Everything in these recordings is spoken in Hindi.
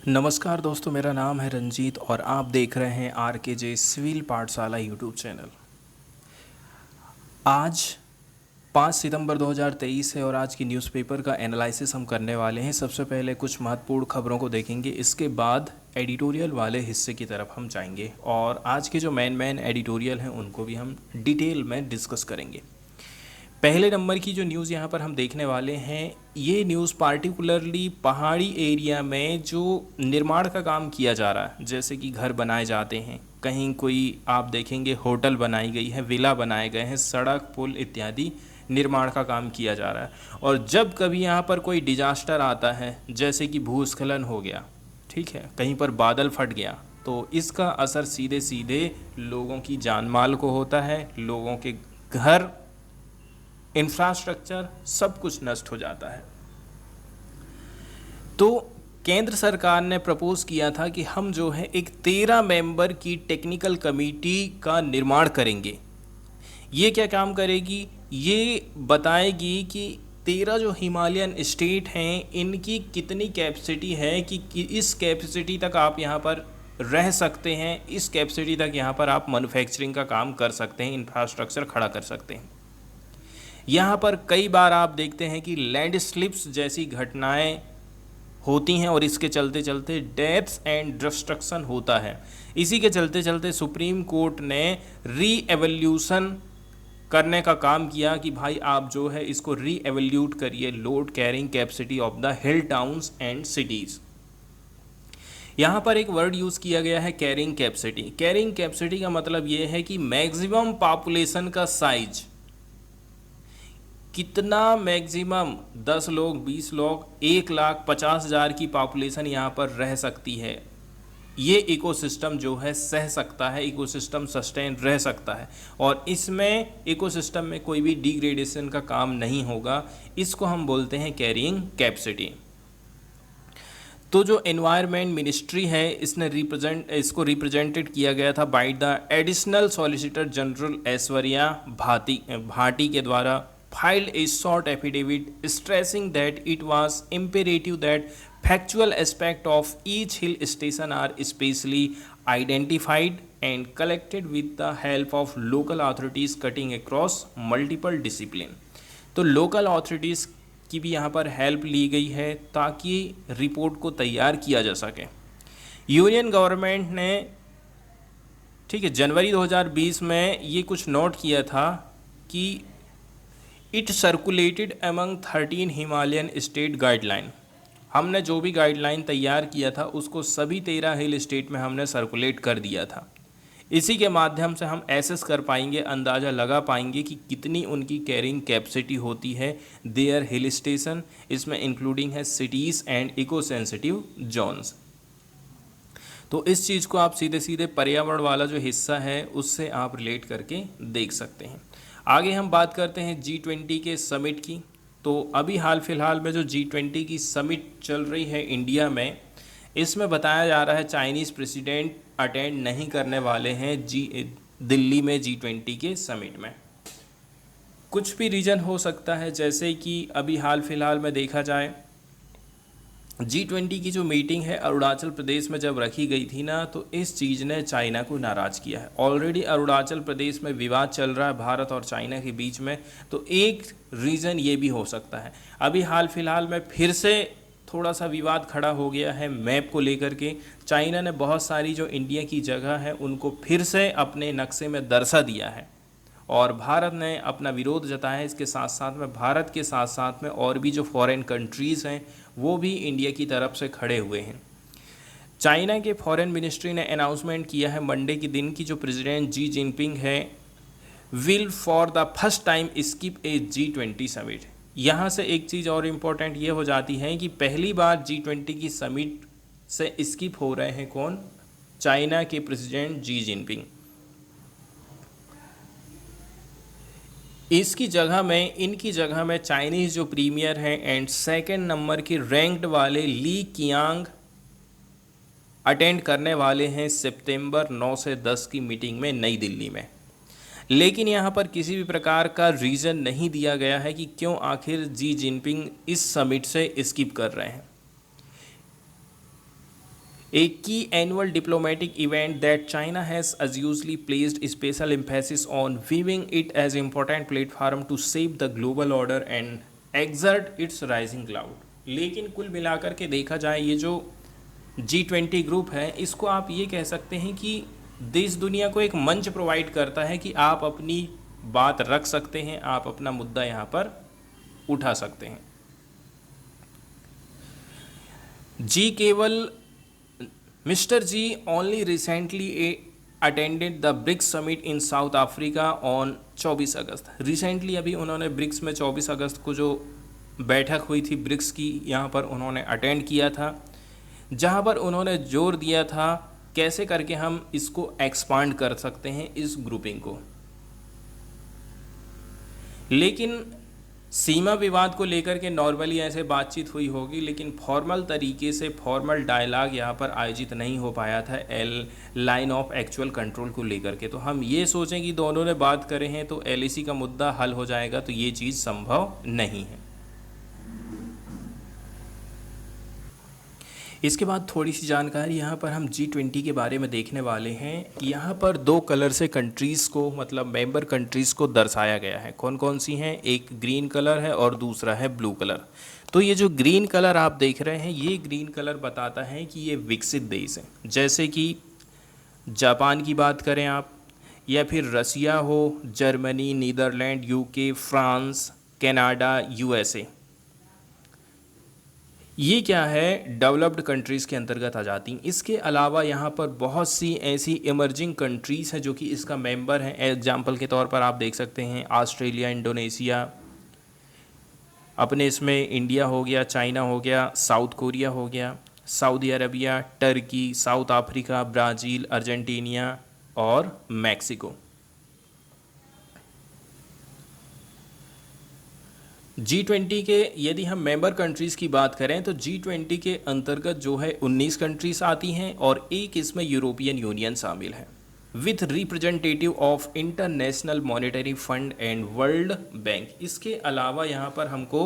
नमस्कार दोस्तों, मेरा नाम है रंजीत और आप देख रहे हैं आर के जे सिविल पाठशाला यूट्यूब चैनल। आज 5 सितंबर 2023 है और आज की न्यूज़पेपर का एनालिसिस हम करने वाले हैं। सबसे पहले कुछ महत्वपूर्ण खबरों को देखेंगे, इसके बाद एडिटोरियल वाले हिस्से की तरफ हम जाएंगे और आज के जो मेन एडिटोरियल हैं उनको भी हम डिटेल में डिस्कस करेंगे। पहले नंबर की जो न्यूज़ यहाँ पर हम देखने वाले हैं, ये न्यूज़ पार्टिकुलरली पहाड़ी एरिया में जो निर्माण का काम किया जा रहा है, जैसे कि घर बनाए जाते हैं, कहीं कोई आप देखेंगे होटल बनाई गई है, विला बनाए गए हैं, सड़क पुल इत्यादि निर्माण का काम किया जा रहा है। और जब कभी यहाँ पर कोई डिजास्टर आता है, जैसे कि भूस्खलन हो गया, ठीक है, कहीं पर बादल फट गया, तो इसका असर सीधे सीधे लोगों की जान माल को होता है, लोगों के घर, इंफ्रास्ट्रक्चर सब कुछ नष्ट हो जाता है। तो केंद्र सरकार ने प्रपोज किया था कि हम जो है एक 13 मेंबर की टेक्निकल कमेटी का निर्माण करेंगे। ये क्या काम करेगी? ये बताएगी कि 13 जो हिमालयन स्टेट हैं इनकी कितनी कैपेसिटी है कि इस कैपेसिटी तक आप यहाँ पर रह सकते हैं, इस कैपेसिटी तक यहाँ पर आप मैन्युफैक्चरिंग का काम कर सकते हैं, इंफ्रास्ट्रक्चर खड़ा कर सकते हैं। यहाँ पर कई बार आप देखते हैं कि लैंड स्लिप्स जैसी घटनाएं होती हैं और इसके चलते चलते डेथ्स एंड डिस्ट्रक्शन होता है। इसी के चलते चलते सुप्रीम कोर्ट ने री एवल्यूशन करने का काम किया कि भाई आप जो है इसको री एवल्यूट करिए, load carrying capacity of the hill towns and cities. यहाँ पर एक वर्ड यूज़ किया गया है कैरिंग कैपेसिटी। कैरिंग कैपेसिटी का मतलब ये है कि मैक्सिमम पॉपुलेशन का साइज कितना, मैक्सिमम 10 लोग, 20 लोग, 1,50,000 की पॉपुलेशन यहाँ पर रह सकती है। ये इकोसिस्टम जो है सह सकता है, इकोसिस्टम सस्टेन रह सकता है और इसमें इकोसिस्टम में कोई भी डिग्रेडेशन का काम नहीं होगा। इसको हम बोलते हैं कैरिंग कैपेसिटी। तो जो एनवायरनमेंट मिनिस्ट्री है इसको रिप्रेजेंटेड किया गया था by the additional solicitor general Aishwarya Bhati के द्वारा filed a short affidavit stressing that it was imperative that factual aspects of each hill station are specially identified and collected with the help of local authorities cutting across multiple discipline। तो लोकल अथॉरिटीज़ की भी यहाँ पर हेल्प ली गई है ताकि रिपोर्ट को तैयार किया जा सके। यूनियन गवर्नमेंट ने, ठीक है, जनवरी 2020 में ये कुछ नोट किया था कि it circulated among 13 Himalayan state guideline. हमने जो भी गाइडलाइन तैयार किया था उसको सभी 13 हिल स्टेट में हमने सर्कुलेट कर दिया था। इसी के माध्यम से हम एसेस कर पाएंगे, अंदाज़ा लगा पाएंगे कि कितनी उनकी कैरिंग कैपेसिटी होती है देयर हिल स्टेशन, इसमें इंक्लूडिंग है cities and eco sensitive zones. तो इस चीज़ को आप सीधे सीधे पर्यावरण वाला जो हिस्सा है उससे आप रिलेट करके देख सकते हैं। आगे हम बात करते हैं G20 के समिट की। तो अभी हाल फिलहाल में जो G20 की समिट चल रही है इंडिया में, इसमें बताया जा रहा है चाइनीज़ प्रेसिडेंट अटेंड नहीं करने वाले हैं दिल्ली में G20 के समिट में। कुछ भी रीज़न हो सकता है, जैसे कि अभी हाल फिलहाल में देखा जाए G20 की जो मीटिंग है अरुणाचल प्रदेश में जब रखी गई थी ना, तो इस चीज़ ने चाइना को नाराज़ किया है। ऑलरेडी अरुणाचल प्रदेश में विवाद चल रहा है भारत और चाइना के बीच में, तो एक रीज़न ये भी हो सकता है। अभी हाल फिलहाल में फिर से थोड़ा सा विवाद खड़ा हो गया है मैप को लेकर के। चाइना ने बहुत सारी जो इंडिया की जगह है उनको फिर से अपने नक्शे में दर्शा दिया है और भारत ने अपना विरोध जताया है। इसके साथ साथ में भारत के साथ साथ में और भी जो फॉरेन कंट्रीज़ हैं वो भी इंडिया की तरफ से खड़े हुए हैं। चाइना के फॉरेन मिनिस्ट्री ने अनाउंसमेंट किया है मंडे के दिन की जो प्रेसिडेंट जी जिनपिंग है will for the first time skip A G20 summit. यहाँ से एक चीज़ और इम्पोर्टेंट ये हो जाती है कि पहली बार G20 की समिट से स्किप हो रहे हैं कौन? चाइना के प्रेसिडेंट जी जिनपिंग। इनकी जगह में चाइनीज़ जो प्रीमियर हैं एंड सेकंड नंबर की रैंक्ड वाले ली कियांग अटेंड करने वाले हैं सितंबर 9 से 10 की मीटिंग में नई दिल्ली में। लेकिन यहाँ पर किसी भी प्रकार का रीज़न नहीं दिया गया है कि क्यों आखिर जी जिनपिंग इस समिट से स्किप कर रहे हैं। A key annual diplomatic event that China has usually placed special emphasis on, viewing it as an important platform to shape the global order and exert its rising cloud. लेकिन कुल मिलाकर के देखा जाए ये जो G20 ग्रुप है, इसको आप ये कह सकते हैं कि देश दुनिया को एक मंच प्रोवाइड करता है कि आप अपनी बात रख सकते हैं, आप अपना मुद्दा यहाँ पर उठा सकते हैं। जी केवल Mr. G only recently attended the BRICS summit in South Africa on 24 August. Recently अभी उन्होंने ब्रिक्स में 24 अगस्त को जो बैठक हुई थी ब्रिक्स की, यहाँ पर उन्होंने अटेंड किया था, जहाँ पर उन्होंने जोर दिया था कैसे करके हम इसको एक्सपांड कर सकते हैं इस ग्रुपिंग को। लेकिन सीमा विवाद को लेकर के नॉर्मली ऐसे बातचीत हुई होगी, लेकिन फॉर्मल तरीके से फॉर्मल डायलॉग यहाँ पर आयोजित नहीं हो पाया था लाइन ऑफ एक्चुअल कंट्रोल को लेकर के। तो हम ये सोचें कि दोनों ने बात करे हैं तो LAC का मुद्दा हल हो जाएगा, तो ये चीज़ संभव नहीं है। इसके बाद थोड़ी सी जानकारी यहाँ पर हम G20 के बारे में देखने वाले हैं। यहाँ पर दो कलर से कंट्रीज़ को, मतलब मेंबर कंट्रीज़ को दर्शाया गया है। कौन कौन सी हैं? एक ग्रीन कलर है और दूसरा है ब्लू कलर। तो ये जो ग्रीन कलर आप देख रहे हैं, ये ग्रीन कलर बताता है कि ये विकसित देश हैं। जैसे कि जापान की बात करें आप, या फिर रसिया हो, Germany, Netherland, UK, France, Canada, USA। ये क्या है? डेवलप्ड कंट्रीज़ के अंतर्गत आ जाती हैं। इसके अलावा यहाँ पर बहुत सी ऐसी इमर्जिंग कंट्रीज़ हैं जो कि इसका मेंबर हैं। एग्जांपल के तौर पर आप देख सकते हैं ऑस्ट्रेलिया, इंडोनेशिया, अपने इसमें इंडिया हो गया, चाइना हो गया, साउथ कोरिया हो गया, Saudi Arabia, Turkey, south Africa, Brazil, Argentina और मैक्सिको। G20 के यदि हम मेंबर कंट्रीज़ की बात करें तो G20 के अंतर्गत जो है 19 कंट्रीज़ आती हैं और एक इसमें यूरोपियन यूनियन शामिल है, with representative of international monetary fund and world bank. इसके अलावा यहाँ पर हमको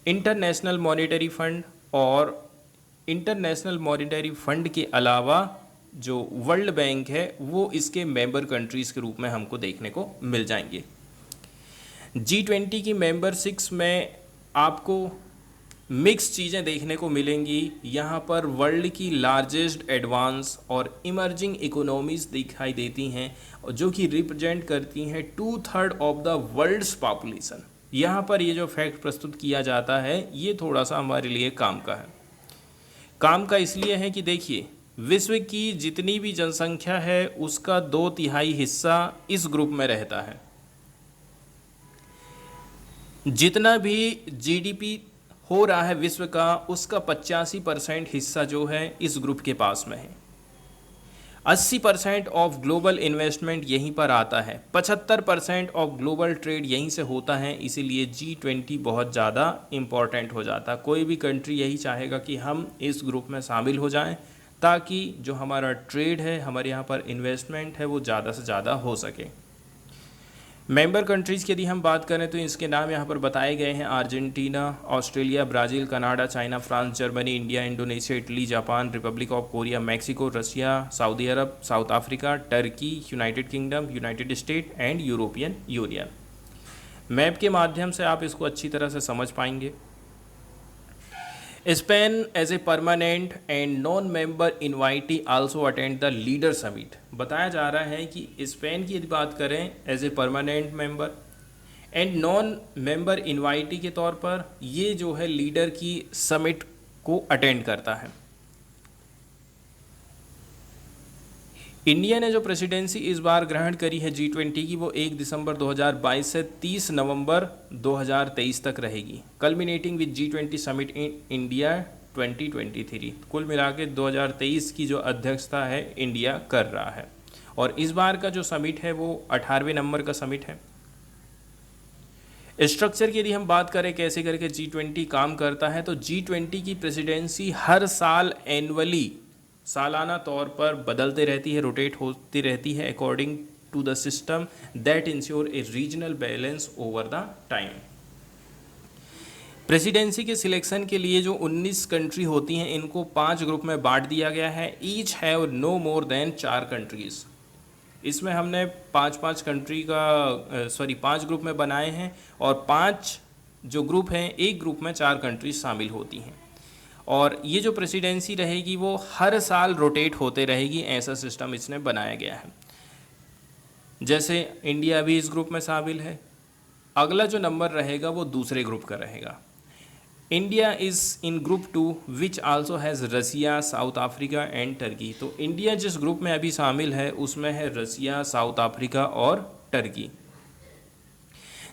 इंटरनेशनल मॉनेटरी फंड और इंटरनेशनल मॉनेटरी फंड के अलावा जो वर्ल्ड बैंक है वो इसके मेंबर कंट्रीज़ के रूप में हमको देखने को मिल जाएंगे। G20 की मेंबर 6 में आपको मिक्स चीज़ें देखने को मिलेंगी। यहाँ पर वर्ल्ड की लार्जेस्ट एडवांस और इमर्जिंग इकोनॉमीज़ दिखाई देती हैं, जो कि रिप्रेजेंट करती हैं 2/3 ऑफ द वर्ल्ड्स पॉपुलेशन। यहाँ पर ये जो फैक्ट प्रस्तुत किया जाता है ये थोड़ा सा हमारे लिए काम का है। काम का इसलिए है कि देखिए, विश्व की जितनी भी जनसंख्या है उसका 2/3 हिस्सा इस ग्रुप में रहता है। जितना भी GDP हो रहा है विश्व का, उसका 85% हिस्सा जो है इस ग्रुप के पास में है। 80% ऑफ ग्लोबल इन्वेस्टमेंट यहीं पर आता है, 75% ऑफ ग्लोबल ट्रेड यहीं से होता है। इसीलिए G20 बहुत ज़्यादा इम्पॉर्टेंट हो जाता। कोई भी कंट्री यही चाहेगा कि हम इस ग्रुप में शामिल हो जाएं, ताकि जो हमारा ट्रेड है, हमारे यहाँ पर इन्वेस्टमेंट है, वो ज़्यादा से ज़्यादा हो सके। मेंबर कंट्रीज़ की यदि हम बात करें तो इसके नाम यहाँ पर बताए गए हैं: Argentina, Australia, Brazil, Canada, China, France, Germany, India, Indonesia, Italy, Japan, Republic of Korea, Mexico, Russia, Saudi Arabia, South Africa, Turkey, United Kingdom, United State and European Union. Map के माध्यम से आप इसको अच्छी तरह से समझ पाएंगे। Spain as a permanent and non member invitee also attend the leader summit. बताया जा रहा है कि स्पेन की यदि बात करें as a permanent member and non member invitee के तौर पर, ये जो है लीडर की समिट को अटेंड करता है। इंडिया ने जो प्रेसिडेंसी इस बार ग्रहण करी है G20 की, वो 1 दिसंबर 2022 से 30 नवंबर 2023 तक रहेगी, culminating with G20 summit in India 2023। कुल मिला के 2023 की जो अध्यक्षता है इंडिया कर रहा है, और इस बार का जो समिट है वो 18वें नंबर का समिट है। स्ट्रक्चर की यदि हम बात करें कैसे करके G20 काम करता है, तो G20 की प्रेसिडेंसी हर साल एनुअली, सालाना तौर पर बदलते रहती है, रोटेट होती रहती है, according to the system that ensure a regional balance over the time. Presidency के सिलेक्शन के लिए जो 19 कंट्री होती हैं इनको 5 ग्रुप में बांट दिया गया है। Each have no more than 4 countries. इसमें हमने 5-5 कंट्री का 5 ग्रुप में बनाए हैं और 5 जो ग्रुप हैं, एक ग्रुप में 4 कंट्रीज शामिल होती हैं। और ये जो प्रेसिडेंसी रहेगी वो हर साल रोटेट होते रहेगी, ऐसा सिस्टम इसने बनाया गया है। जैसे इंडिया भी इस ग्रुप में शामिल है, अगला जो नंबर रहेगा वो दूसरे ग्रुप का रहेगा। India is in group 2 which also has Russia, South Africa and Turkey. तो इंडिया जिस ग्रुप में अभी शामिल है उसमें है रसिया, साउथ अफ्रीका और टर्की।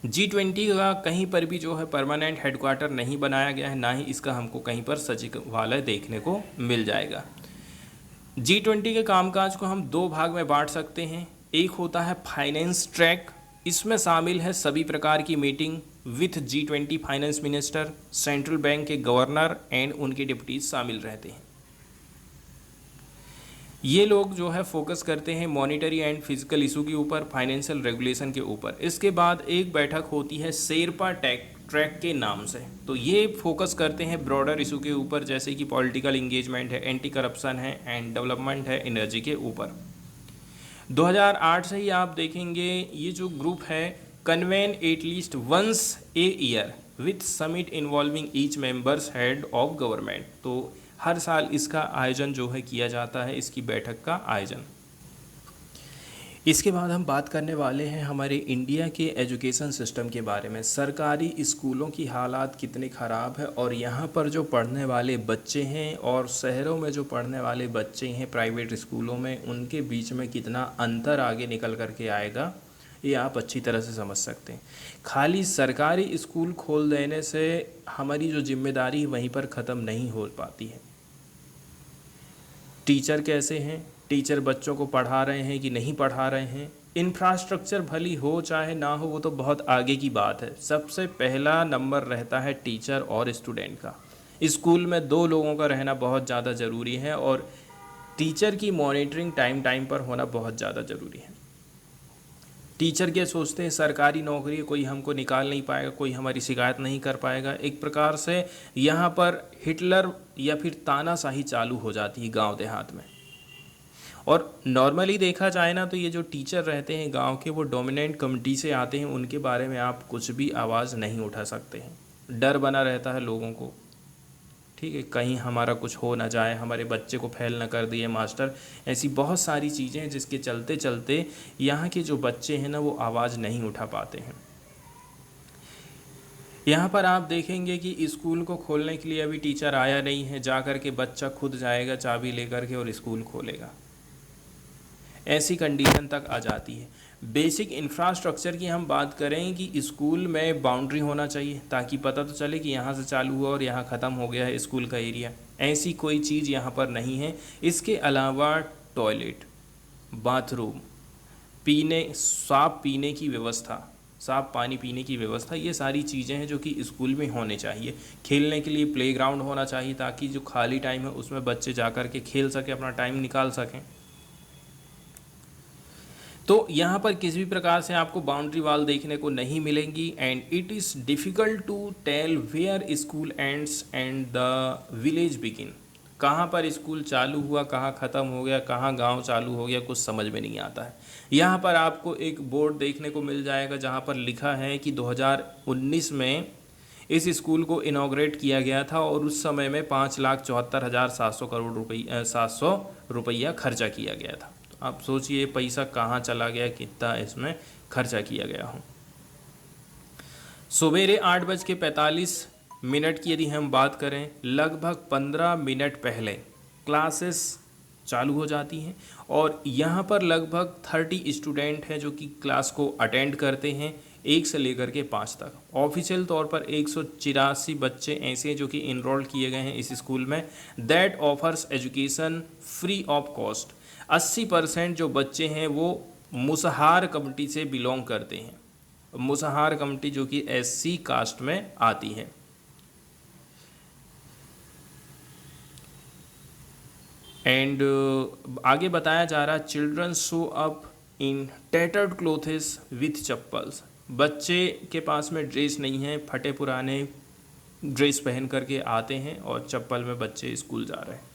G20 का कहीं पर भी जो है परमानेंट हेडक्वार्टर नहीं बनाया गया है, ना ही इसका हमको कहीं पर सचिवालय देखने को मिल जाएगा। G20 के कामकाज को हम 2 भाग में बांट सकते हैं। एक होता है फाइनेंस ट्रैक, इसमें शामिल है सभी प्रकार की meeting with G20 finance minister, central bank के गवर्नर एंड उनके डिप्टीज शामिल रहते हैं। ये लोग जो है फोकस करते हैं मॉनिटरी एंड फिजिकल इशू के ऊपर, फाइनेंशियल रेगुलेशन के ऊपर। इसके बाद एक बैठक होती है शेरपा ट्रैक के नाम से, तो ये फोकस करते हैं ब्रॉडर इशू के ऊपर, जैसे कि पॉलिटिकल इंगेजमेंट है, एंटी करप्शन है एंड डेवलपमेंट है, एनर्जी के ऊपर। 2008 से ही आप देखेंगे ये जो ग्रुप है convene at least once a year with summit involving each members head of government. तो हर साल इसका आयोजन जो है किया जाता है, इसकी बैठक का आयोजन। इसके बाद हम बात करने वाले हैं हमारे इंडिया के एजुकेशन सिस्टम के बारे में। सरकारी स्कूलों की हालात कितनी ख़राब है और यहाँ पर जो पढ़ने वाले बच्चे हैं और शहरों में जो पढ़ने वाले बच्चे हैं प्राइवेट स्कूलों में, उनके बीच में कितना अंतर आगे निकल कर के आएगा, ये आप अच्छी तरह से समझ सकते हैं। खाली सरकारी स्कूल खोल देने से हमारी जो जिम्मेदारी वहीं पर ख़त्म नहीं हो पाती है। टीचर कैसे हैं, टीचर बच्चों को पढ़ा रहे हैं कि नहीं पढ़ा रहे हैं, इंफ्रास्ट्रक्चर भली हो चाहे ना हो वो तो बहुत आगे की बात है। सबसे पहला नंबर रहता है टीचर और स्टूडेंट का। स्कूल में 2 लोगों का रहना बहुत ज़्यादा ज़रूरी है और टीचर की मॉनिटरिंग टाइम टाइम पर होना बहुत ज़्यादा ज़रूरी है। टीचर क्या सोचते हैं, सरकारी नौकरी है, कोई हमको निकाल नहीं पाएगा, कोई हमारी शिकायत नहीं कर पाएगा। एक प्रकार से यहाँ पर हिटलर या फिर तानाशाही चालू हो जाती है गांव देहात में। और नॉर्मली देखा जाए ना तो ये जो टीचर रहते हैं गांव के, वो डोमिनेंट कम्युनिटी से आते हैं, उनके बारे में आप कुछ भी आवाज़ नहीं उठा सकते हैं। डर बना रहता है लोगों को, ठीक है, कहीं हमारा कुछ हो ना जाए, हमारे बच्चे को फेल ना कर दिए मास्टर। ऐसी बहुत सारी चीज़ें हैं जिसके चलते चलते यहाँ के जो बच्चे हैं ना वो आवाज़ नहीं उठा पाते हैं। यहाँ पर आप देखेंगे कि स्कूल को खोलने के लिए अभी टीचर आया नहीं है, जा कर के बच्चा खुद जाएगा चाबी लेकर के और स्कूल खोलेगा। ऐसी कंडीशन तक आ जाती है। बेसिक इंफ्रास्ट्रक्चर की हम बात करें कि स्कूल में बाउंड्री होना चाहिए ताकि पता तो चले कि यहाँ से चालू हुआ और यहाँ ख़त्म हो गया है स्कूल का एरिया। ऐसी कोई चीज़ यहाँ पर नहीं है। इसके अलावा टॉयलेट, बाथरूम, साफ़ पीने की व्यवस्था, साफ़ पानी पीने की व्यवस्था, ये सारी चीज़ें हैं जो कि स्कूल में होने चाहिए। खेलने के लिए प्लेग्राउंड होना चाहिए ताकि जो खाली टाइम है उसमें बच्चे जा कर के खेल सकें, अपना टाइम निकाल सकें। तो यहाँ पर किसी भी प्रकार से आपको बाउंड्री वाल देखने को नहीं मिलेंगी। And it is difficult to tell where school ends and the village begin. कहाँ पर स्कूल चालू हुआ, कहाँ ख़त्म हो गया, कहाँ गांव चालू हो गया, कुछ समझ में नहीं आता है। यहाँ पर आपको एक बोर्ड देखने को मिल जाएगा जहाँ पर लिखा है कि 2019 में इस स्कूल को इनॉग्रेट किया गया था और उस समय में 5,74,700 करोड़ रुपये 700 रुपया खर्चा किया गया था। आप सोचिए पैसा कहाँ चला गया, कितना इसमें खर्चा किया गया हो। सवेरे 8:45 की यदि हम बात करें, लगभग 15 मिनट पहले क्लासेस चालू हो जाती हैं और यहाँ पर लगभग 30 स्टूडेंट हैं जो कि क्लास को अटेंड करते हैं 1 से लेकर के 5 तक। ऑफिशियल तौर पर 184 बच्चे ऐसे हैं जो कि इनरोल किए गए हैं इस स्कूल में। That offers education free of cost. 80% जो बच्चे हैं वो मुसहार कम्युनिटी से बिलोंग करते हैं। मुसहार कम्युनिटी जो कि SC कास्ट में आती है। एंड आगे बताया जा रहा है, children show up in tattered clothes with chappals. बच्चे के पास में ड्रेस नहीं है, फटे पुराने ड्रेस पहन करके आते हैं और चप्पल में बच्चे स्कूल जा रहे हैं।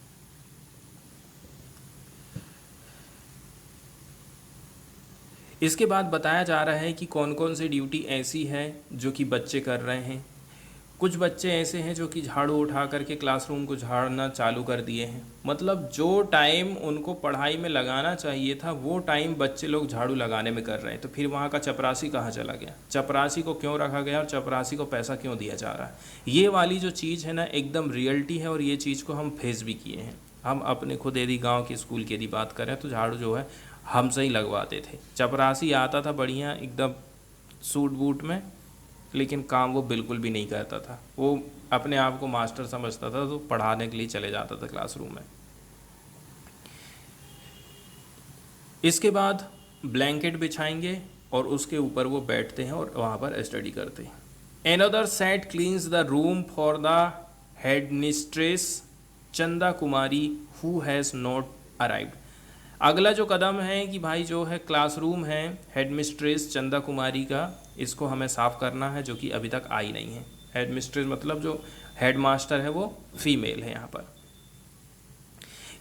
इसके बाद बताया जा रहा है कि कौन कौन सी ड्यूटी ऐसी है जो कि बच्चे कर रहे हैं। कुछ बच्चे ऐसे हैं जो कि झाड़ू उठा करके क्लासरूम को झाड़ना चालू कर दिए हैं। मतलब जो टाइम उनको पढ़ाई में लगाना चाहिए था वो टाइम बच्चे लोग झाड़ू लगाने में कर रहे हैं। तो फिर वहाँ का चपरासी कहाँ चला गया, चपरासी को क्यों रखा गया और चपरासी को पैसा क्यों दिया जा रहा है। ये वाली जो चीज़ है ना एकदम रियलिटी है और ये चीज़ को हम फेस भी किए हैं। हम अपने खुद यदि गाँव के स्कूल की यदि बात करें तो झाड़ू जो है हम से ही लगवाते थे। चपरासी आता था बढ़िया एकदम सूट बूट में, लेकिन काम वो बिल्कुल भी नहीं करता था। वो अपने आप को मास्टर समझता था तो पढ़ाने के लिए चले जाता था क्लासरूम में। इसके बाद ब्लैंकेट बिछाएंगे और उसके ऊपर वो बैठते हैं और वहाँ पर स्टडी करते हैं। Another set cleans the room for the head mistress चंदा कुमारी हु हैज़ नॉट अराइव्ड। अगला जो कदम है कि भाई जो है क्लासरूम है हेडमिस्ट्रेस चंदा कुमारी का, इसको हमें साफ़ करना है जो कि अभी तक आई नहीं है। हेडमिस्ट्रेस मतलब जो हेडमास्टर है वो फीमेल है।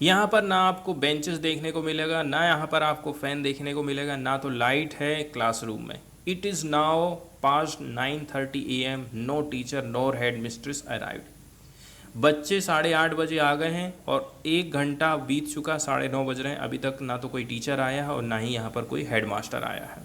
यहाँ पर ना आपको बेंचेस देखने को मिलेगा, ना यहाँ पर आपको फ़ैन देखने को मिलेगा, ना तो लाइट है क्लासरूम में। It is now past 9:30 AM, no teacher nor headmistress arrived. बच्चे 8:30 बजे आ गए हैं और 1 घंटा बीत चुका, 9:30 बज रहे हैं, अभी तक ना तो कोई टीचर आया है और ना ही यहाँ पर कोई हेडमास्टर आया है।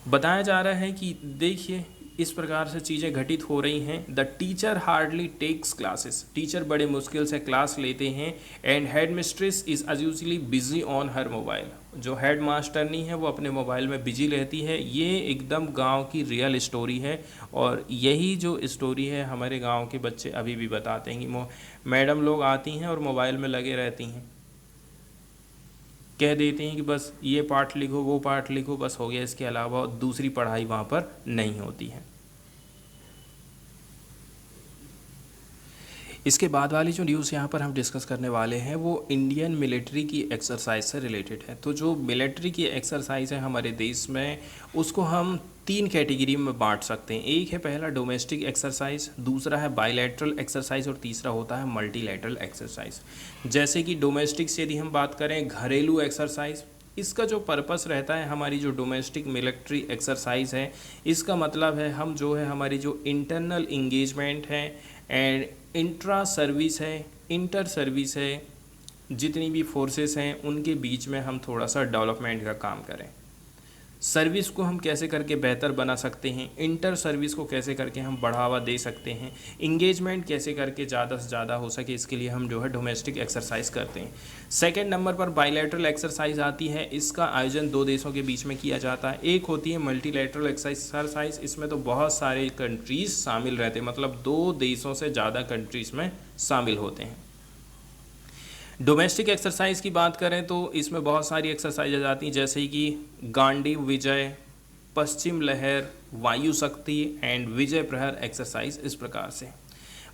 बताया जा रहा है कि देखिए इस प्रकार से चीज़ें घटित हो रही हैं। The teacher hardly takes classes, teacher बड़े मुश्किल से क्लास लेते हैं। And headmistress is usually busy on her mobile, जो हेड मास्टर नहीं है वो अपने मोबाइल में बिजी रहती है। ये एकदम गांव की रियल स्टोरी है और यही जो स्टोरी है हमारे गांव के बच्चे अभी भी बताते हैं कि मैडम लोग आती हैं और मोबाइल में लगे रहती हैं, कह देते हैं कि बस ये पाठ लिखो वो पाठ लिखो बस हो गया, इसके अलावा दूसरी पढ़ाई वहाँ पर नहीं होती है। इसके बाद वाली जो न्यूज़ यहाँ पर हम डिस्कस करने वाले हैं वो इंडियन मिलिट्री की एक्सरसाइज से रिलेटेड है। तो जो मिलिट्री की एक्सरसाइज है हमारे देश में उसको हम 3 कैटेगरी में बांट सकते हैं। एक है पहला डोमेस्टिक एक्सरसाइज, दूसरा है बायलैटरल एक्सरसाइज और तीसरा होता है मल्टीलैटरल एक्सरसाइज। जैसे कि डोमेस्टिक से यदि हम बात करें घरेलू एक्सरसाइज, इसका जो पर्पस रहता है हमारी जो डोमेस्टिक मिलिट्री एक्सरसाइज है इसका मतलब है हम जो है हमारी जो इंटरनल इंगेजमेंट है एंड इंट्रा सर्विस है, इंटर सर्विस है, जितनी भी फोर्सेस हैं उनके बीच में हम थोड़ा सा डेवलपमेंट का काम करें। सर्विस को हम कैसे करके बेहतर बना सकते हैं, इंटर सर्विस को कैसे करके हम बढ़ावा दे सकते हैं, इंगेजमेंट कैसे करके ज़्यादा से ज़्यादा हो सके, इसके लिए हम जो है डोमेस्टिक एक्सरसाइज करते हैं। सेकंड नंबर पर बायलैटरल एक्सरसाइज आती है। इसका आयोजन 2 देशों के बीच में किया जाता है। एक होती है मल्टीलैटरल एक्सरसाइज, इसमें तो बहुत सारे कंट्रीज़ शामिल रहते हैं, मतलब 2 देशों से ज़्यादा कंट्रीज़ में शामिल होते हैं। डोमेस्टिक एक्सरसाइज की बात करें तो इसमें बहुत सारी एक्सरसाइज आती हैं जैसे कि गांडीव विजय, पश्चिम लहर, वायु शक्ति एंड विजय प्रहर एक्सरसाइज। इस प्रकार से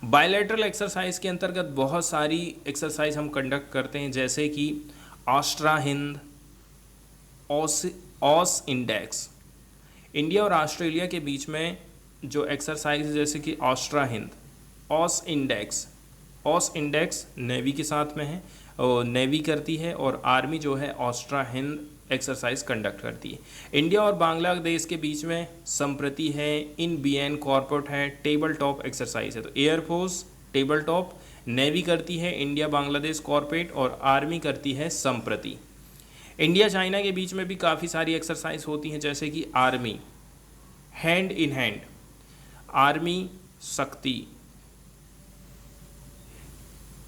बायलैटरल एक्सरसाइज के अंतर्गत बहुत सारी एक्सरसाइज हम कंडक्ट करते हैं जैसे कि ऑस्ट्रा हिंद, ऑस इंडेक्स। इंडिया और ऑस्ट्रेलिया के बीच में जो एक्सरसाइज जैसे कि ऑस्ट्रा हिंद, ऑस इंडेक्स नेवी के साथ में है और नेवी करती है और आर्मी जो है ऑस्ट्रा हिंद एक्सरसाइज कंडक्ट करती है। इंडिया और बांग्लादेश के बीच में संप्रति है, इन बीएन कॉर्पोरेट है, टेबल टॉप एक्सरसाइज है। तो एयरफोर्स टेबल टॉप, नेवी करती है इंडिया बांग्लादेश कॉर्पोरेट और आर्मी करती है संप्रति। इंडिया चाइना के बीच में भी काफ़ी सारी एक्सरसाइज होती हैं जैसे कि army hand in hand, army शक्ति।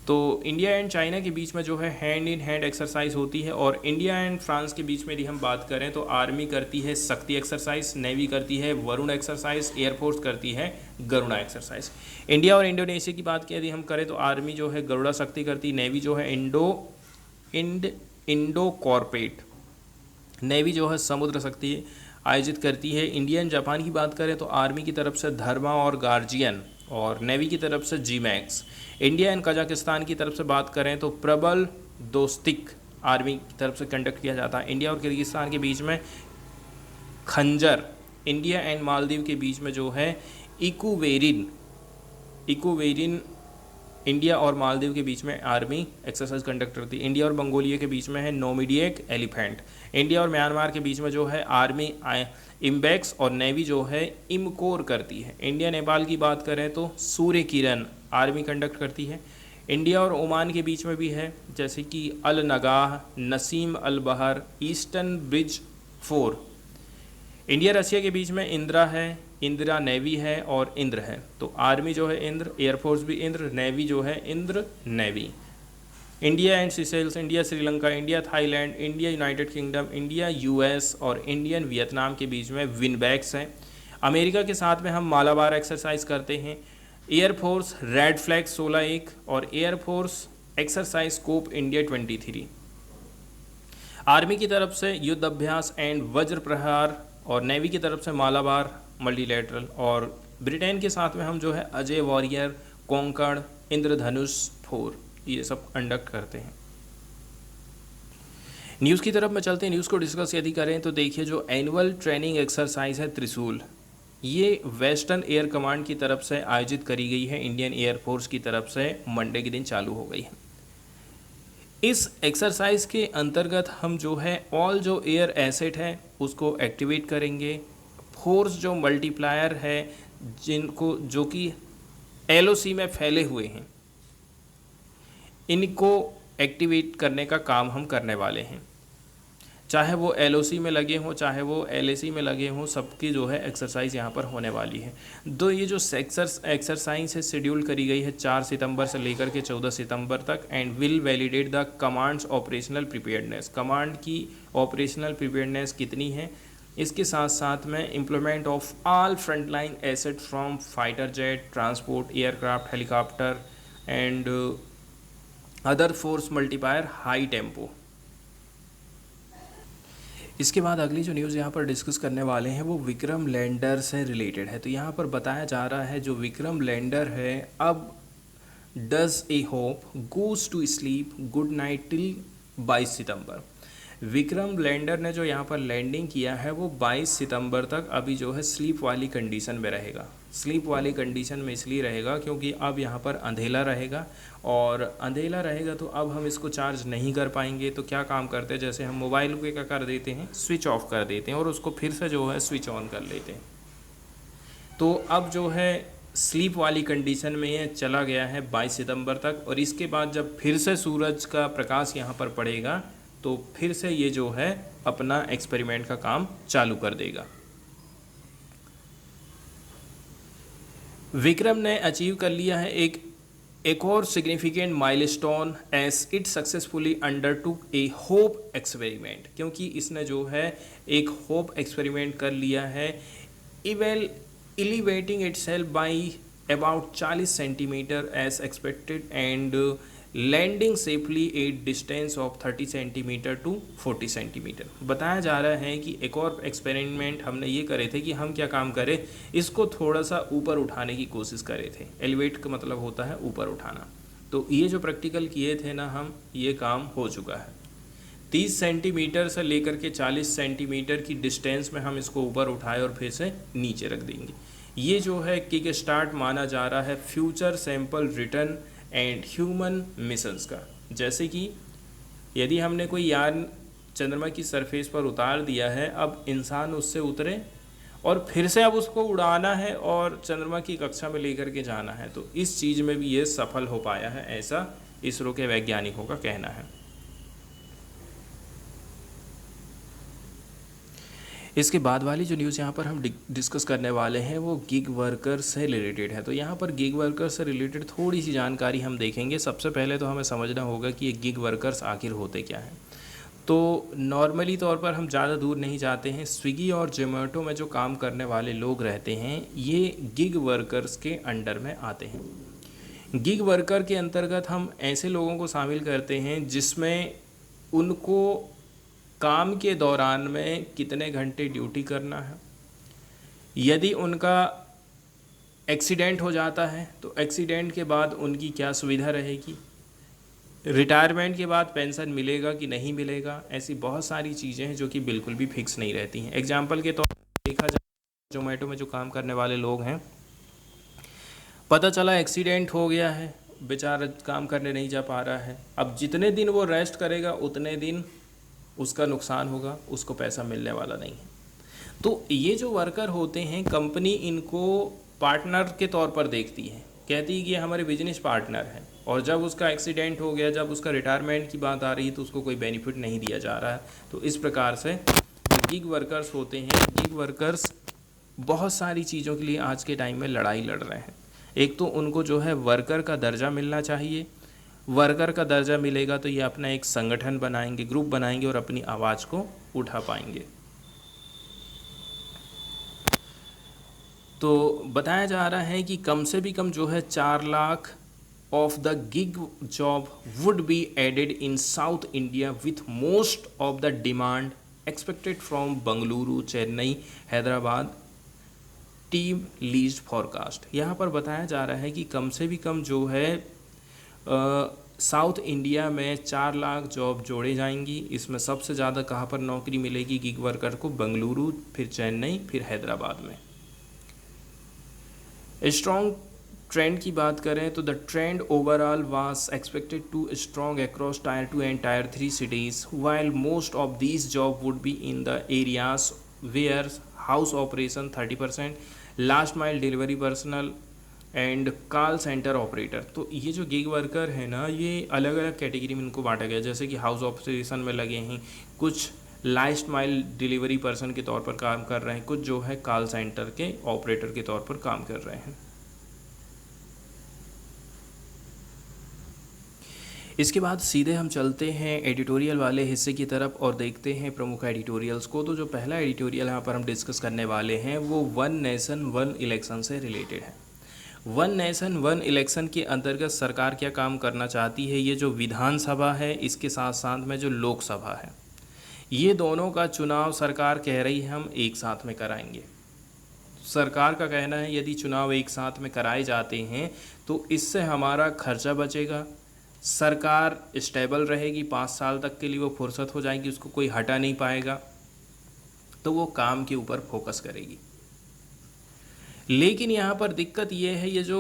तो इंडिया एंड चाइना के बीच में जो है हैंड इन हैंड एक्सरसाइज होती है। और इंडिया एंड फ्रांस के बीच में यदि हम बात करें तो आर्मी करती है शक्ति एक्सरसाइज, नेवी करती है वरुण एक्सरसाइज, एयरफोर्स करती है गरुड़ा एक्सरसाइज। इंडिया और इंडोनेशिया की बात यदि हम करें तो आर्मी जो है गरुड़ा शक्ति करती है, नेवी जो है इंडो कॉर्पोरेट, नेवी जो है समुद्र शक्ति आयोजित करती है। इंडिया एंड जापान की बात करें तो आर्मी की तरफ से धर्मा और गार्जियन और नेवी की तरफ से जी मैक्स। इंडिया एंड कजाकिस्तान की तरफ से बात करें तो प्रबल, दोस्तिक आर्मी की तरफ से कंडक्ट किया जाता है। इंडिया और किर्गिस्तान के बीच में खंजर, इंडिया एंड मालदीव के बीच में जो है इकुवेरिन, इंडिया और मालदीव के बीच में आर्मी एक्सरसाइज कंडक्ट करती है। इंडिया और मंगोलिया के बीच में है नोमिडियक एलिफेंट। इंडिया और म्यांमार के बीच में जो है आर्मी इम्बेक्स और नेवी जो है इमकोर करती है। इंडिया नेपाल की बात करें तो सूर्य किरण आर्मी कंडक्ट करती है। इंडिया और ओमान के बीच में भी है, जैसे कि अल नगाह, नसीम अल बहर, ईस्टर्न ब्रिज 4। इंडिया रशिया के बीच में इंदिरा है, इंदिरा नेवी है और इंद्र है। तो आर्मी जो है इंद्र, एयरफोर्स भी इंद्र, नेवी जो है Indra navy. India and Seychelles, India Sri Lanka, India Thailand, India United Kingdom, India US और इंडियन वियतनाम के बीच में विनबैक्स है। अमेरिका के साथ में हम मालाबार एक्सरसाइज करते हैं। एयरफोर्स रेड फ्लैग 16-1 और air force exercise scope India 23। Army की तरफ से युद्ध अभ्यास एंड वज्र प्रहार और नेवी की तरफ से मालाबार मल्टीलेटरल, और ब्रिटेन के साथ में हम जो है अजय वॉरियर, कोंकण, इंद्रधनुष 4 ये सब कंडक्ट करते हैं। न्यूज़ की तरफ में चलते हैं। न्यूज़ को डिस्कस यदि करें तो देखिए, जो एनुअल ट्रेनिंग एक्सरसाइज है त्रिशूल, ये वेस्टर्न एयर कमांड की तरफ से आयोजित करी गई है। इंडियन एयरफोर्स की तरफ से मंडे के दिन चालू हो गई है। इस एक्सरसाइज के अंतर्गत हम जो है ऑल जो एयर एसेट है उसको एक्टिवेट करेंगे। फोर्स जो मल्टीप्लायर है जिनको जो कि एलओसी में फैले हुए हैं, इनको एक्टिवेट करने का काम हम करने वाले हैं। चाहे वो एलओसी में लगे हों, चाहे वो एलएसी में लगे हों, सबकी जो है एक्सरसाइज यहाँ पर होने वाली है। ये जो एक्सरसाइज है शेड्यूल करी गई है 4 सितंबर से लेकर के 14 सितंबर तक, and will validate the commands operational preparedness. Command की ऑपरेशनल प्रिपेयर्डनेस कितनी है, इसके साथ साथ में implement of all frontline asset from fighter jet, transport, aircraft, helicopter and other force multiplier high tempo. इसके बाद अगली जो न्यूज़ यहाँ पर डिस्कस करने वाले हैं वो विक्रम लैंडर से रिलेटेड है। तो यहाँ पर बताया जा रहा है जो विक्रम लैंडर है, अब does a hop goes to sleep good night till 22 सितंबर। विक्रम लैंडर ने जो यहाँ पर लैंडिंग किया है वो 22 सितंबर तक अभी जो है स्लीप वाली कंडीशन में रहेगा। स्लीप वाली कंडीशन में इसलिए रहेगा क्योंकि अब यहाँ पर अंधेला रहेगा, और अंधेला रहेगा तो अब हम इसको चार्ज नहीं कर पाएंगे। तो क्या काम करते हैं, जैसे हम मोबाइल को क्या कर देते हैं, स्विच ऑफ कर देते हैं और उसको फिर से जो है स्विच ऑन कर लेते हैं। तो अब जो है स्लीप वाली कंडीशन में ये चला गया है 22 सितंबर तक, और इसके बाद जब फिर से सूरज का प्रकाश यहाँ पर पड़ेगा तो फिर से ये जो है अपना एक्सपेरिमेंट का काम चालू कर देगा। विक्रम ने अचीव कर लिया है एक और significant milestone as it successfully undertook a hop experiment, क्योंकि इसने जो है एक होप एक्सपेरिमेंट कर लिया है, elevating itself by about 40 centimetre as expected and landing safely at distance of 30 centimetre to 40 centimetre. बताया जा रहा है कि एक और एक्सपेरिमेंट हमने ये करे थे कि हम क्या काम करें, इसको थोड़ा सा ऊपर उठाने की कोशिश करे थे। एलिवेट का मतलब होता है ऊपर उठाना। तो ये जो प्रैक्टिकल किए थे ना हम, ये काम हो चुका है। 30 सेंटीमीटर से लेकर के 40 सेंटीमीटर की डिस्टेंस में हम इसको ऊपर उठाए और फिर से नीचे रख देंगे। ये जो है किक स्टार्ट माना जा रहा है future sample return and human missions का। जैसे कि यदि हमने कोई यान चंद्रमा की सरफेस पर उतार दिया है, अब इंसान उससे उतरे और फिर से अब उसको उड़ाना है और चंद्रमा की कक्षा में लेकर के जाना है, तो इस चीज़ में भी ये सफल हो पाया है, ऐसा इसरो के वैज्ञानिकों का कहना है। इसके बाद वाली जो न्यूज़ यहाँ पर हम डिस्कस करने वाले हैं वो गिग वर्कर से रिलेटेड है। तो यहाँ पर गिग वर्कर से रिलेटेड थोड़ी सी जानकारी हम देखेंगे। सबसे पहले तो हमें समझना होगा कि ये गिग वर्कर्स आखिर होते क्या हैं। तो नॉर्मली तौर पर हम ज़्यादा दूर नहीं जाते हैं, स्विगी और जोमेटो में जो काम करने वाले लोग रहते हैं ये गिग वर्कर्स के अंडर में आते हैं। गिग वर्कर के अंतर्गत हम ऐसे लोगों को शामिल करते हैं जिसमें उनको काम के दौरान में कितने घंटे ड्यूटी करना है, यदि उनका एक्सीडेंट हो जाता है तो एक्सीडेंट के बाद उनकी क्या सुविधा रहेगी, रिटायरमेंट के बाद पेंशन मिलेगा कि नहीं मिलेगा, ऐसी बहुत सारी चीज़ें हैं जो कि बिल्कुल भी फिक्स नहीं रहती हैं। एग्जाम्पल के तौर पर देखा जाए, जोमेटो में जो काम करने वाले लोग हैं, पता चला एक्सीडेंट हो गया है, बेचारा काम करने नहीं जा पा रहा है। अब जितने दिन वो रेस्ट करेगा उतने दिन उसका नुकसान होगा, उसको पैसा मिलने वाला नहीं है। तो ये जो वर्कर होते हैं, कंपनी इनको पार्टनर के तौर पर देखती है, कहती है कि ये हमारे बिजनेस पार्टनर हैं, और जब उसका एक्सीडेंट हो गया, जब उसका रिटायरमेंट की बात आ रही है तो उसको कोई बेनिफिट नहीं दिया जा रहा है। तो इस प्रकार से गिग वर्कर्स होते हैं, गिग वर्कर्स बहुत सारी चीज़ों के लिए आज के टाइम में लड़ाई लड़ रहे हैं। एक तो उनको जो है वर्कर का दर्जा मिलना चाहिए, वर्कर का दर्जा मिलेगा तो ये अपना एक संगठन बनाएंगे, ग्रुप बनाएंगे और अपनी आवाज़ को उठा पाएंगे। तो बताया जा रहा है कि कम से भी कम जो है 4 lakh of the gig job would be added in South India with most of the demand expected from Bengaluru, Chennai, Hyderabad team leased forecast। यहाँ पर बताया जा रहा है कि कम से भी कम जो है साउथ इंडिया में 4 लाख जॉब जोड़े जाएंगी। इसमें सबसे ज़्यादा कहाँ पर नौकरी मिलेगी गिग वर्कर को? बेंगलुरु, फिर चेन्नई, फिर हैदराबाद में। स्ट्रॉन्ग ट्रेंड की बात करें तो the trend overall was expected to strong across tier 2 and tier 3 cities, while most of these jobs would be in the areas where house operation 30%, last mile delivery personal and call centre operator. तो ये जो गिग वर्कर है ना, ये अलग अलग कैटेगरी में इनको बांटा गया। जैसे कि हाउस ऑपरेशन में लगे हैं, कुछ लास्ट माइल डिलीवरी पर्सन के तौर पर काम कर रहे हैं, कुछ जो है कॉल सेंटर के ऑपरेटर के तौर पर काम कर रहे हैं। इसके बाद सीधे हम चलते हैं एडिटोरियल वाले हिस्से की तरफ और देखते हैं प्रमुख एडिटोरियल्स को। तो जो पहला एडिटोरियल यहाँ पर हम डिस्कस करने वाले हैं वो वन नेशन वन इलेक्शन से रिलेटेड है। वन नेशन वन इलेक्शन के अंतर्गत सरकार क्या काम करना चाहती है? ये जो विधानसभा है, इसके साथ साथ में जो लोकसभा है, ये दोनों का चुनाव सरकार कह रही है हम एक साथ में कराएंगे। सरकार का कहना है यदि चुनाव एक साथ में कराए जाते हैं तो इससे हमारा खर्चा बचेगा, सरकार स्टेबल रहेगी, 5 साल तक के लिए वो फुर्सत हो जाएगी, उसको कोई हटा नहीं पाएगा, तो वो काम के ऊपर फोकस करेगी। लेकिन यहाँ पर दिक्कत ये है, ये जो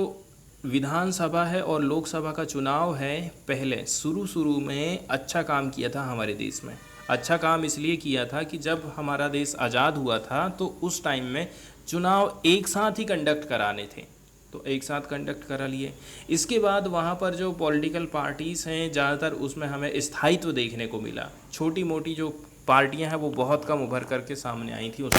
विधानसभा है और लोकसभा का चुनाव है, पहले शुरू में अच्छा काम किया था हमारे देश में। अच्छा काम इसलिए किया था कि जब हमारा देश आज़ाद हुआ था तो उस टाइम में चुनाव एक साथ ही कंडक्ट कराने थे, तो एक साथ कंडक्ट करा लिए। इसके बाद वहाँ पर जो पॉलिटिकल पार्टीज़ हैं, ज़्यादातर उसमें हमें स्थायित्व देखने को मिला। छोटी मोटी जो पार्टियाँ हैं वो बहुत कम उभर करके सामने आई थी।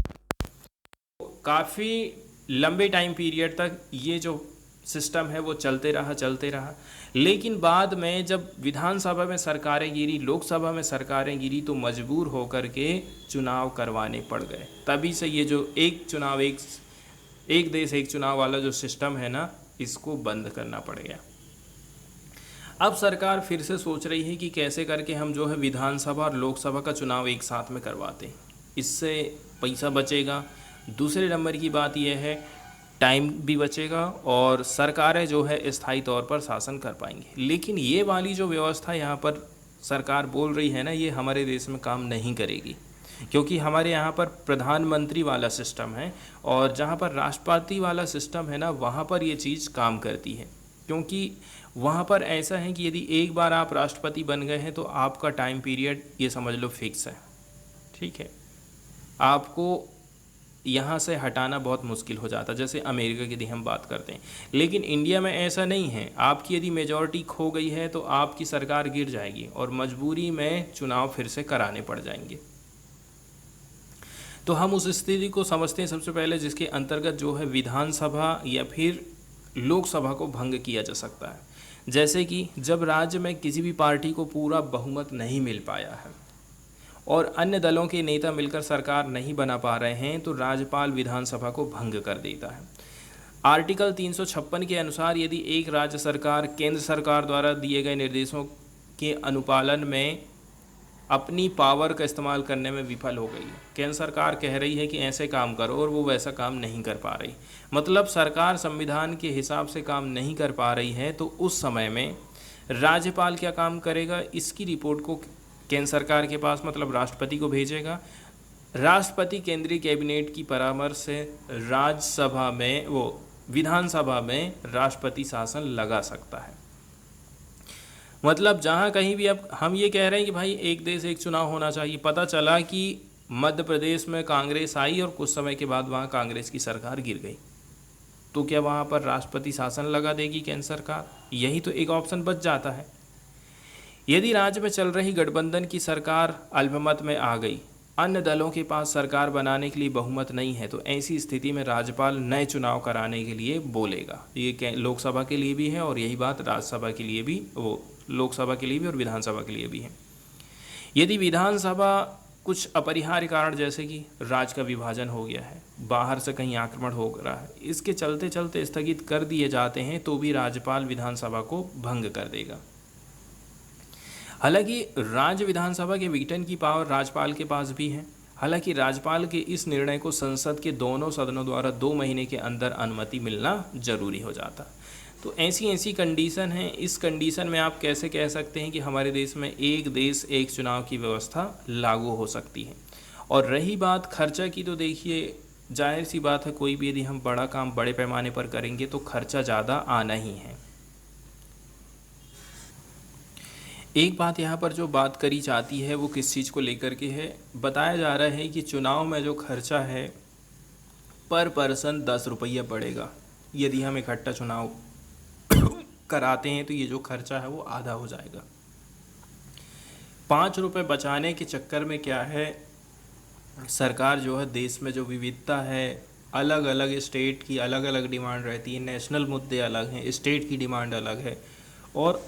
काफ़ी लंबे टाइम पीरियड तक ये जो सिस्टम है वो चलते रहा। लेकिन बाद में जब विधानसभा में सरकारें गिरी, लोकसभा में सरकारें गिरी, तो मजबूर होकर के चुनाव करवाने पड़ गए। तभी से ये जो एक चुनाव एक देश एक चुनाव वाला जो सिस्टम है ना, इसको बंद करना पड़ गया। अब सरकार फिर से सोच रही है कि कैसे करके हम जो है विधानसभा और लोकसभा का चुनाव एक साथ में करवाते हैं, इससे पैसा बचेगा। दूसरे नंबर की बात यह है टाइम भी बचेगा और सरकारें जो है स्थायी तौर पर शासन कर पाएंगी। लेकिन ये वाली जो व्यवस्था यहाँ पर सरकार बोल रही है ना, ये हमारे देश में काम नहीं करेगी, क्योंकि हमारे यहाँ पर प्रधानमंत्री वाला सिस्टम है और जहाँ पर राष्ट्रपति वाला सिस्टम है ना, वहाँ पर ये चीज़ काम करती है। क्योंकि वहाँ पर ऐसा है कि यदि एक बार आप राष्ट्रपति बन गए हैं तो आपका टाइम पीरियड ये समझ लो फिक्स है, ठीक है, आपको यहाँ से हटाना बहुत मुश्किल हो जाता, जैसे अमेरिका की यदि हम बात करते हैं। लेकिन इंडिया में ऐसा नहीं है, आपकी यदि मेजॉरिटी खो गई है तो आपकी सरकार गिर जाएगी और मजबूरी में चुनाव फिर से कराने पड़ जाएंगे। तो हम उस स्थिति को समझते हैं सबसे पहले जिसके अंतर्गत जो है विधानसभा या फिर लोकसभा को भंग किया जा सकता है। जैसे कि जब राज्य में किसी भी पार्टी को पूरा बहुमत नहीं मिल पाया है और अन्य दलों के नेता मिलकर सरकार नहीं बना पा रहे हैं, तो राज्यपाल विधानसभा को भंग कर देता है। आर्टिकल 356 के अनुसार यदि एक राज्य सरकार केंद्र सरकार द्वारा दिए गए निर्देशों के अनुपालन में अपनी पावर का इस्तेमाल करने में विफल हो गई, केंद्र सरकार कह रही है कि ऐसे काम करो और वो वैसा काम नहीं कर पा रही, मतलब सरकार संविधान के हिसाब से काम नहीं कर पा रही है, तो उस समय में राज्यपाल क्या काम करेगा, इसकी रिपोर्ट को केंद्र सरकार के पास मतलब राष्ट्रपति को भेजेगा। राष्ट्रपति केंद्रीय कैबिनेट की परामर्श से राज्यसभा में वो विधानसभा में राष्ट्रपति शासन लगा सकता है। मतलब जहाँ कहीं भी अब हम ये कह रहे हैं कि भाई एक देश एक चुनाव होना चाहिए, पता चला कि मध्य प्रदेश में कांग्रेस आई और कुछ समय के बाद वहाँ कांग्रेस की सरकार गिर गई, तो क्या वहाँ पर राष्ट्रपति शासन लगा देगी केंद्र सरकार? यही तो एक ऑप्शन बच जाता है। यदि राज्य में चल रही गठबंधन की सरकार अल्पमत में आ गई, अन्य दलों के पास सरकार बनाने के लिए बहुमत नहीं है, तो ऐसी स्थिति में राज्यपाल नए चुनाव कराने के लिए बोलेगा। ये लोकसभा के लिए भी है और यही बात राज्यसभा के लिए भी, वो लोकसभा के लिए भी और विधानसभा के लिए भी है। यदि विधानसभा कुछ अपरिहार्य कारण जैसे कि राज्य का विभाजन हो गया है, बाहर से कहीं आक्रमण हो रहा है, इसके चलते चलते स्थगित कर दिए जाते हैं, तो भी राज्यपाल विधानसभा को भंग कर देगा। हालांकि राज्य विधानसभा के वीटन की पावर राज्यपाल के पास भी है। हालांकि राज्यपाल के इस निर्णय को संसद के दोनों सदनों द्वारा 2 महीने के अंदर अनुमति मिलना जरूरी हो जाता। तो ऐसी कंडीशन है। इस कंडीशन में आप कैसे कह सकते हैं कि हमारे देश में एक देश एक चुनाव की व्यवस्था लागू हो सकती है। और रही बात खर्चा की, तो देखिए जाहिर सी बात है, कोई भी यदि हम बड़ा काम बड़े पैमाने पर करेंगे तो खर्चा ज़्यादा आना ही है। एक बात यहाँ पर जो बात करी जाती है वो किस चीज़ को लेकर के है, बताया जा रहा है कि चुनाव में जो खर्चा है पर पर्सन 10 रुपया पड़ेगा। यदि हम इकट्ठा चुनाव कराते हैं तो ये जो खर्चा है वो आधा हो जाएगा। 5 रुपये बचाने के चक्कर में क्या है, सरकार जो है देश में जो विविधता है, अलग अलग स्टेट की अलग अलग डिमांड रहती है, नेशनल मुद्दे अलग हैं, स्टेट की डिमांड अलग है। और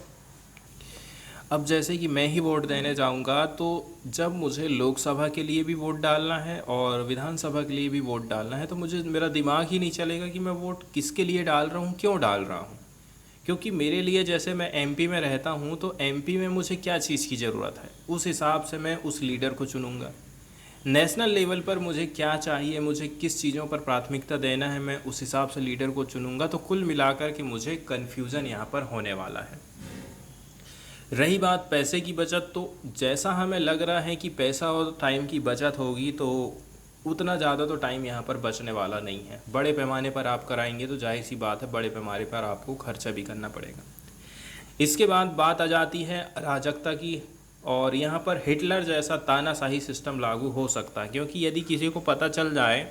अब जैसे कि मैं ही वोट देने जाऊंगा, तो जब मुझे लोकसभा के लिए भी वोट डालना है और विधानसभा के लिए भी वोट डालना है, तो मुझे मेरा दिमाग ही नहीं चलेगा कि मैं वोट किसके लिए डाल रहा हूँ, क्यों डाल रहा हूँ। क्योंकि मेरे लिए, जैसे मैं एमपी में रहता हूँ, तो एमपी में मुझे क्या चीज़ की ज़रूरत है, उस हिसाब से मैं उस लीडर को चुनूँगा। नेशनल लेवल पर मुझे क्या चाहिए, मुझे किस चीज़ों पर प्राथमिकता देना है, मैं उस हिसाब से लीडर को चुनूँगा। तो कुल मिलाकर के मुझे कन्फ्यूज़न यहाँ पर होने वाला है। रही बात पैसे की बचत, तो जैसा हमें लग रहा है कि पैसा और टाइम की बचत होगी, तो उतना ज़्यादा तो टाइम यहाँ पर बचने वाला नहीं है। बड़े पैमाने पर आप कराएंगे तो जाहिर सी बात है बड़े पैमाने पर आपको खर्चा भी करना पड़ेगा। इसके बाद बात आ जाती है अराजकता की, और यहाँ पर हिटलर जैसा तानाशाही सिस्टम लागू हो सकता है। क्योंकि यदि किसी को पता चल जाए,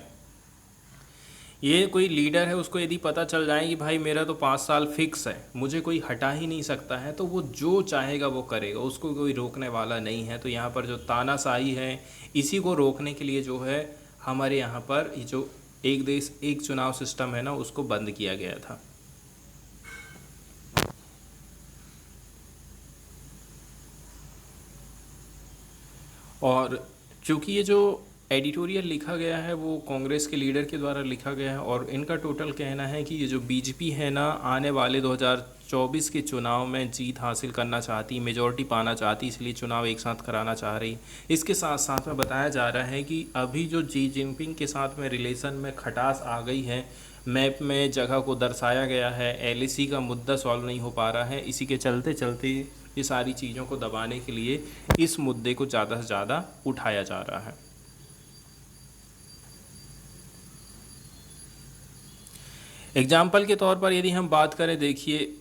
ये कोई लीडर है, उसको यदि पता चल जाए कि भाई मेरा तो 5 साल फिक्स है, मुझे कोई हटा ही नहीं सकता है, तो वो जो चाहेगा वो करेगा, उसको कोई रोकने वाला नहीं है। तो यहाँ पर जो तानाशाही है, इसी को रोकने के लिए जो है हमारे यहाँ पर जो एक देश एक चुनाव सिस्टम है ना, उसको बंद किया गया था। और चूँकि ये जो एडिटोरियल लिखा गया है वो कांग्रेस के लीडर के द्वारा लिखा गया है, और इनका टोटल कहना है कि ये जो बीजेपी है ना, आने वाले 2024 के चुनाव में जीत हासिल करना चाहती, मेजॉरिटी पाना चाहती, इसलिए चुनाव एक साथ कराना चाह रही। इसके साथ साथ में बताया जा रहा है कि अभी जो जी जिनपिंग के साथ में रिलेशन में खटास आ गई है, मैप में जगह को दर्शाया गया है, एलएसी का मुद्दा सॉल्व नहीं हो पा रहा है, इसी के चलते चलते ये सारी चीज़ों को दबाने के लिए इस मुद्दे को ज़्यादा से ज़्यादा उठाया जा रहा है। एग्जाम्पल के तौर पर यदि हम बात करें, देखिए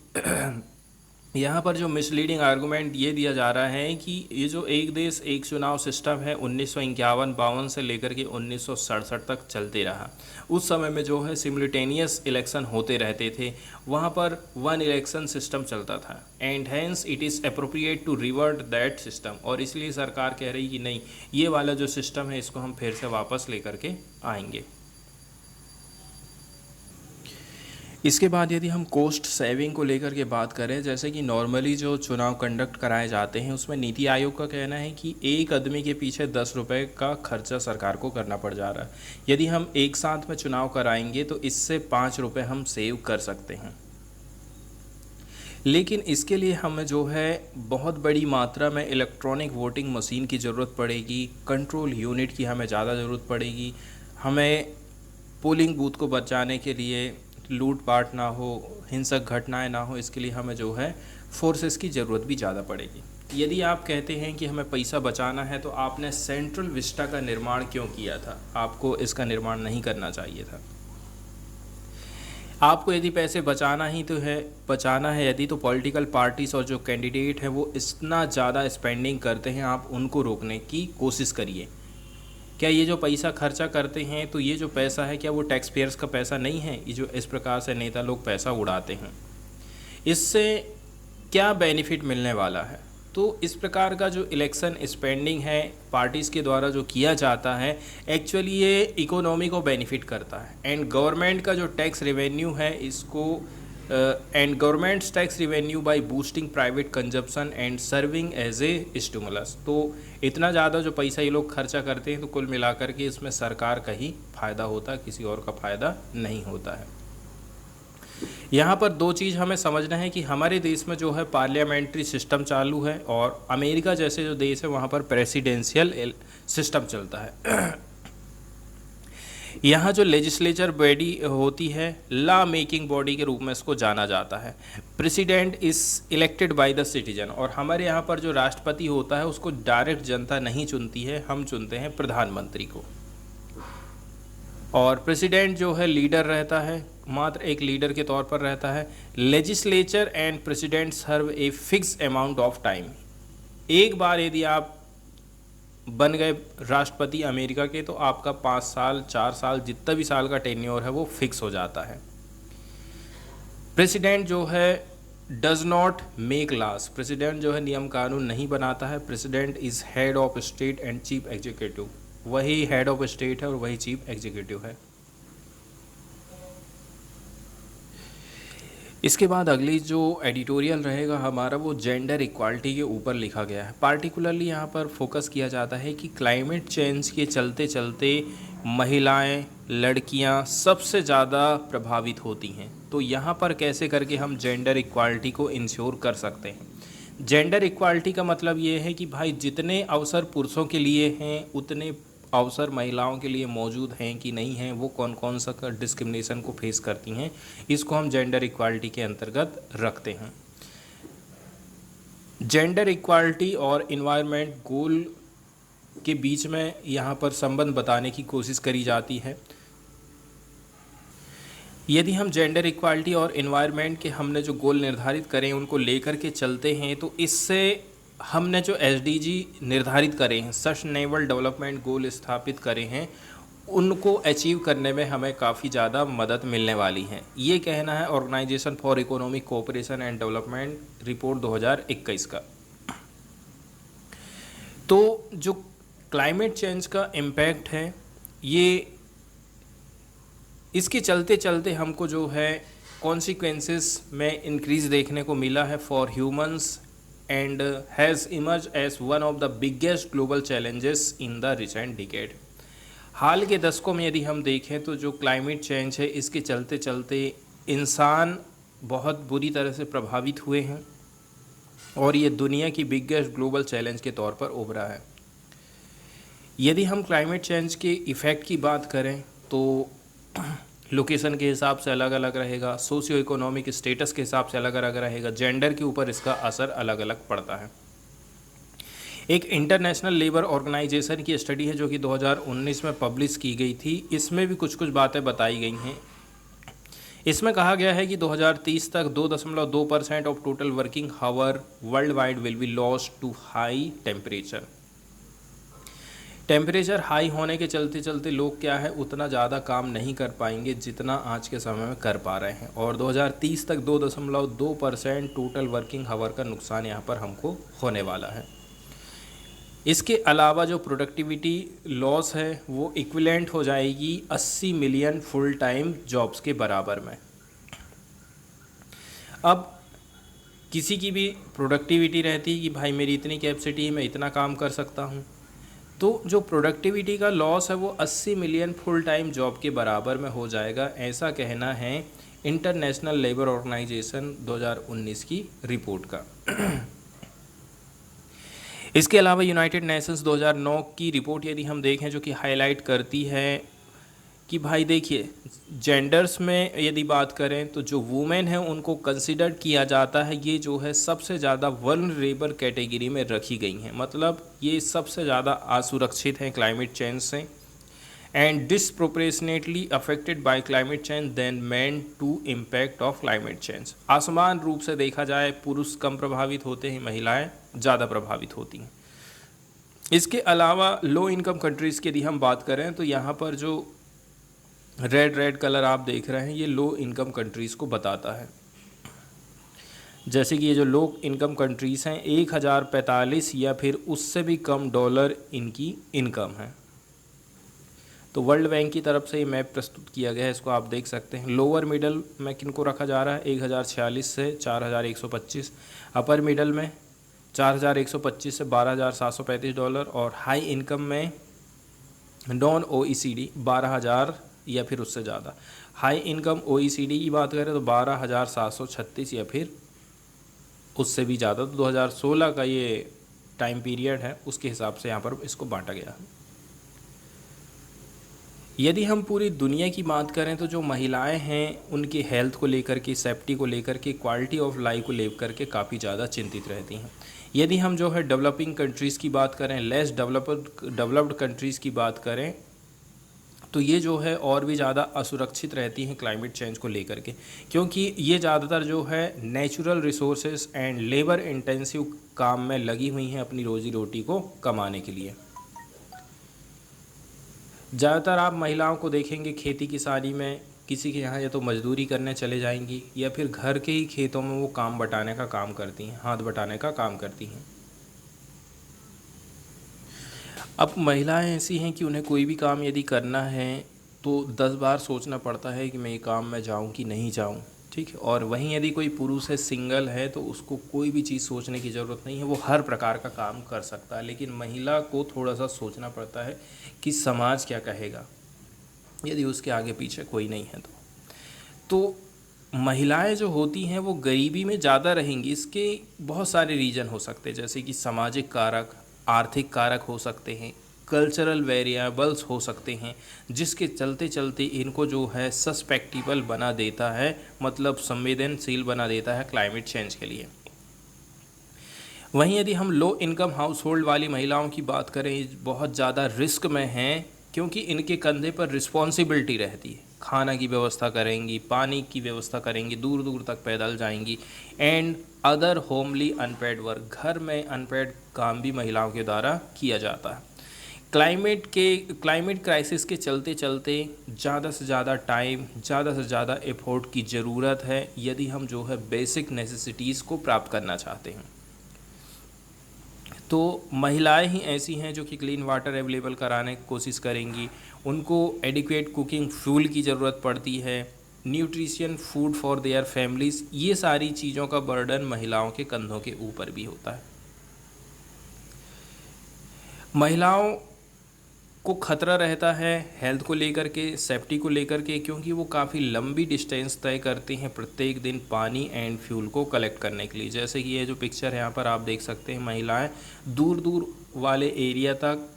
यहाँ पर जो मिसलीडिंग आर्गूमेंट ये दिया जा रहा है कि ये जो एक देश एक चुनाव सिस्टम है 1951-52 से लेकर के 1967 तक चलते रहा। उस समय में जो है सिमल्टेनियस इलेक्शन होते रहते थे, वहाँ पर वन इलेक्शन सिस्टम चलता था, and hence it is appropriate to revert that system. और इसलिए सरकार कह रही कि नहीं, ये वाला जो सिस्टम है इसको हम फिर से वापस लेकर के आएंगे। इसके बाद यदि हम कॉस्ट सेविंग को लेकर के बात करें, जैसे कि नॉर्मली जो चुनाव कंडक्ट कराए जाते हैं उसमें नीति आयोग का कहना है कि एक आदमी के पीछे 10 रुपये का खर्चा सरकार को करना पड़ जा रहा है। यदि हम एक साथ में चुनाव कराएंगे तो इससे 5 रुपये हम सेव कर सकते हैं। लेकिन इसके लिए हमें जो है बहुत बड़ी मात्रा में इलेक्ट्रॉनिक वोटिंग मशीन की ज़रूरत पड़ेगी, कंट्रोल यूनिट की हमें ज़्यादा ज़रूरत पड़ेगी, हमें पोलिंग बूथ को बचाने के लिए लूटपाट ना हो, हिंसक घटनाएं ना हो, इसके लिए हमें जो है फोर्सेस की ज़रूरत भी ज़्यादा पड़ेगी। यदि आप कहते हैं कि हमें पैसा बचाना है तो आपने सेंट्रल विस्टा का निर्माण क्यों किया था? आपको इसका निर्माण नहीं करना चाहिए था। आपको यदि पैसे बचाना है यदि, तो पॉलिटिकल पार्टीज और जो कैंडिडेट हैं वो इतना ज़्यादा स्पेंडिंग करते हैं, आप उनको रोकने की कोशिश करिए। क्या ये जो पैसा खर्चा करते हैं, तो ये जो पैसा है क्या वो टैक्स पेयर्स का पैसा नहीं है? ये जो इस प्रकार से नेता लोग पैसा उड़ाते हैं, इससे क्या बेनिफिट मिलने वाला है? तो इस प्रकार का जो इलेक्शन स्पेंडिंग है पार्टीज़ के द्वारा जो किया जाता है, एक्चुअली ये इकोनॉमी को बेनिफिट करता है। एंड गवर्नमेंट का जो टैक्स रेवेन्यू है इसको and governments tax revenue by boosting private consumption and serving as a stimulus. तो इतना ज़्यादा जो पैसा ये लोग खर्चा करते हैं, तो कुल मिलाकर के इसमें सरकार का ही फ़ायदा होता है, किसी और का फ़ायदा नहीं होता है। यहाँ पर दो चीज़ हमें समझना है कि हमारे देश में जो है पार्लियामेंट्री सिस्टम चालू है, और अमेरिका जैसे जो देश है वहाँ पर प्रेसिडेंशियल सिस्टम चलता है। यहाँ जो लेजिस्लेचर बॉडी होती है, लॉ मेकिंग बॉडी के रूप में इसको जाना जाता है। President is elected by the citizen, और हमारे यहाँ पर जो राष्ट्रपति होता है उसको डायरेक्ट जनता नहीं चुनती है, हम चुनते हैं प्रधानमंत्री को। और प्रेसिडेंट जो है लीडर रहता है, मात्र एक लीडर के तौर पर रहता है। Legislature and president serve a fix amount of time. एक बार यदि आप बन गए राष्ट्रपति अमेरिका के, तो आपका 5 साल 4 साल जितना भी साल का टेन्योर है वो फिक्स हो जाता है। प्रेसिडेंट जो है does not make loss, president जो है नियम कानून नहीं बनाता है। President is head of state and chief executive, वही हेड ऑफ स्टेट है और वही चीफ एग्जीक्यूटिव है। इसके बाद अगली जो एडिटोरियल रहेगा हमारा, वो जेंडर इक्वालिटी के ऊपर लिखा गया है। पार्टिकुलरली यहाँ पर फोकस किया जाता है कि क्लाइमेट चेंज के चलते चलते महिलाएं, लड़कियाँ सबसे ज़्यादा प्रभावित होती हैं। तो यहाँ पर कैसे करके हम जेंडर इक्वालिटी को इंश्योर कर सकते हैं। जेंडर इक्वालिटी का मतलब ये है कि भाई जितने अवसर पुरुषों के लिए हैं उतने अवसर महिलाओं के लिए मौजूद हैं कि नहीं हैं, वो कौन कौन सा डिस्क्रिमिनेशन को फेस करती हैं, इसको हम जेंडर इक्वालिटी के अंतर्गत रखते हैं। जेंडर इक्वालिटी और इन्वायरमेंट गोल के बीच में यहाँ पर संबंध बताने की कोशिश करी जाती है। यदि हम जेंडर इक्वालिटी और इन्वायरमेंट के हमने जो गोल निर्धारित करें उनको लेकर के चलते हैं, तो इससे हमने जो एसडीजी निर्धारित करे हैं, सस्टेनेबल डेवलपमेंट गोल स्थापित करे हैं, उनको अचीव करने में हमें काफ़ी ज़्यादा मदद मिलने वाली है। ये कहना है organisation for economic cooperation and development report 2021 का। तो जो क्लाइमेट चेंज का इम्पैक्ट है, ये इसके चलते चलते हमको जो है कॉन्सिक्वेंसेस में इंक्रीज़ देखने को मिला है for humans and has emerged as one of the biggest global challenges in the recent decade। हाल के दशकों में यदि हम देखें तो जो क्लाइमेट चेंज है, इसके चलते चलते इंसान बहुत बुरी तरह से प्रभावित हुए हैं और ये दुनिया की बिगेस्ट ग्लोबल चैलेंज के तौर पर उभरा है। यदि हम क्लाइमेट चेंज के इफ़ेक्ट की बात करें तो लोकेशन के हिसाब से अलग अलग रहेगा, सोशियो इकोनॉमिक स्टेटस के हिसाब से अलग अलग रहेगा, जेंडर के ऊपर इसका असर अलग अलग पड़ता है। एक इंटरनेशनल लेबर ऑर्गेनाइजेशन की स्टडी है जो कि 2019 में पब्लिश की गई थी, इसमें भी कुछ कुछ बातें बताई गई हैं। इसमें कहा गया है कि 2030 तक 2.2% of total working hour worldwide will be lost to high temperature. Temperature high होने के चलते चलते लोग क्या है उतना ज़्यादा काम नहीं कर पाएंगे जितना आज के समय में कर पा रहे हैं, और 2030 तक 2.2% टोटल वर्किंग हावर का नुकसान यहाँ पर हमको होने वाला है। इसके अलावा जो प्रोडक्टिविटी लॉस है वो इक्विवेलेंट हो जाएगी 80 मिलियन फुल टाइम जॉब्स के बराबर में। अब किसी की भी प्रोडक्टिविटी रहती है कि भाई मेरी इतनी कैपेसिटी है, मैं इतना काम कर सकता हूँ, तो जो प्रोडक्टिविटी का लॉस है वो 80 मिलियन फुल टाइम जॉब के बराबर में हो जाएगा, ऐसा कहना है इंटरनेशनल लेबर ऑर्गेनाइजेशन 2019 की रिपोर्ट का। इसके अलावा यूनाइटेड नेशंस 2009 की रिपोर्ट यदि हम देखें जो कि हाईलाइट करती है कि भाई देखिए, जेंडर्स में यदि बात करें तो जो वुमेन है उनको कंसिडर किया जाता है, ये जो है सबसे ज़्यादा वल्नरेबल कैटेगरी में रखी गई हैं, मतलब ये सबसे ज़्यादा असुरक्षित हैं क्लाइमेट चेंज से, and disproportionately affected by climate change then man to impact of climate change. आसमान रूप से देखा जाए पुरुष कम प्रभावित होते हैं, महिलाएं ज़्यादा प्रभावित होती हैं। इसके अलावा लो इनकम कंट्रीज़ की यदि हम बात करें तो यहाँ पर जो रेड कलर आप देख रहे हैं ये लो इनकम कंट्रीज़ को बताता है। जैसे कि ये जो लो इनकम कंट्रीज़ हैं 1045 या फिर उससे भी कम डॉलर इनकी इनकम है। तो वर्ल्ड बैंक की तरफ से ये मैप प्रस्तुत किया गया है, इसको आप देख सकते हैं। लोअर मिडल में किन को रखा जा रहा है 1046 से 4125, अपर मिडल में 4125 से 12735 डॉलर, और हाई इनकम में नॉन OECD 12000 या फिर उससे ज़्यादा। हाई इनकम OECD की बात करें तो 12736 या फिर उससे भी ज़्यादा। तो 2016 का ये टाइम पीरियड है, उसके हिसाब से यहाँ पर इसको बांटा गया है। यदि हम पूरी दुनिया की बात करें तो जो महिलाएं हैं उनकी हेल्थ को लेकर के, सेफ्टी को लेकर के, क्वालिटी ऑफ लाइफ को लेकर के काफ़ी ज़्यादा चिंतित रहती हैं। यदि हम जो है डेवलपिंग कंट्रीज़ की बात करें, लेस डेवलप्ड कंट्रीज़ की बात करें तो ये जो है और भी ज़्यादा असुरक्षित रहती हैं क्लाइमेट चेंज को लेकर के, क्योंकि ये ज़्यादातर जो है natural resources and labour intensive काम में लगी हुई हैं अपनी रोज़ी रोटी को कमाने के लिए। ज़्यादातर आप महिलाओं को देखेंगे खेती किसानी में, किसी के यहाँ या तो मजदूरी करने चले जाएंगी या फिर घर के ही खेतों में वो काम बटाने का काम करती हैं, हाथ बटाने का काम करती हैं। अब महिलाएं ऐसी हैं कि उन्हें कोई भी काम यदि करना है तो 10 बार सोचना पड़ता है कि मैं ये काम में जाऊं कि नहीं जाऊं, ठीक है। और वहीं यदि कोई पुरुष है, सिंगल है, तो उसको कोई भी चीज़ सोचने की ज़रूरत नहीं है, वो हर प्रकार का काम कर सकता है। लेकिन महिला को थोड़ा सा सोचना पड़ता है कि समाज क्या कहेगा यदि उसके आगे पीछे कोई नहीं है तो महिलाएं जो होती हैं वो गरीबी में ज़्यादा रहेंगी। इसके बहुत सारे रीज़न हो सकते हैं, जैसे कि सामाजिक कारक, आर्थिक कारक हो सकते हैं, कल्चरल वेरिएबल्स हो सकते हैं, जिसके चलते चलते इनको जो है सस्पेक्टिबल बना देता है, मतलब संवेदनशील बना देता है क्लाइमेट चेंज के लिए। वहीं यदि हम लो इनकम हाउस होल्ड वाली महिलाओं की बात करें, बहुत ज़्यादा रिस्क में हैं, क्योंकि इनके कंधे पर रिस्पॉन्सिबिलिटी रहती है। खाना की व्यवस्था करेंगी, पानी की व्यवस्था करेंगी, दूर दूर तक पैदल जाएंगी, and other homely unpaid work, घर में अनपेड काम भी महिलाओं के द्वारा किया जाता है। क्लाइमेट क्राइसिस के चलते चलते ज़्यादा से ज़्यादा टाइम, ज़्यादा से ज़्यादा एफर्ट की ज़रूरत है यदि हम जो है बेसिक नेसेसिटीज़ को प्राप्त करना चाहते हैं। तो महिलाएं ही ऐसी हैं जो कि क्लीन वाटर अवेलेबल कराने की कोशिश करेंगी, उनको एडिक्वेट कुकिंग फ्यूल की ज़रूरत पड़ती है, nutrition food for their families, ये सारी चीज़ों का बर्डन महिलाओं के कंधों के ऊपर भी होता है। महिलाओं को खतरा रहता है हेल्थ को लेकर के, सेफ्टी को लेकर के, क्योंकि वो काफ़ी लंबी डिस्टेंस तय करती हैं प्रत्येक दिन पानी एंड फ्यूल को कलेक्ट करने के लिए। जैसे कि ये जो पिक्चर है यहाँ पर आप देख सकते हैं, महिलाएं दूर दूर वाले एरिया तक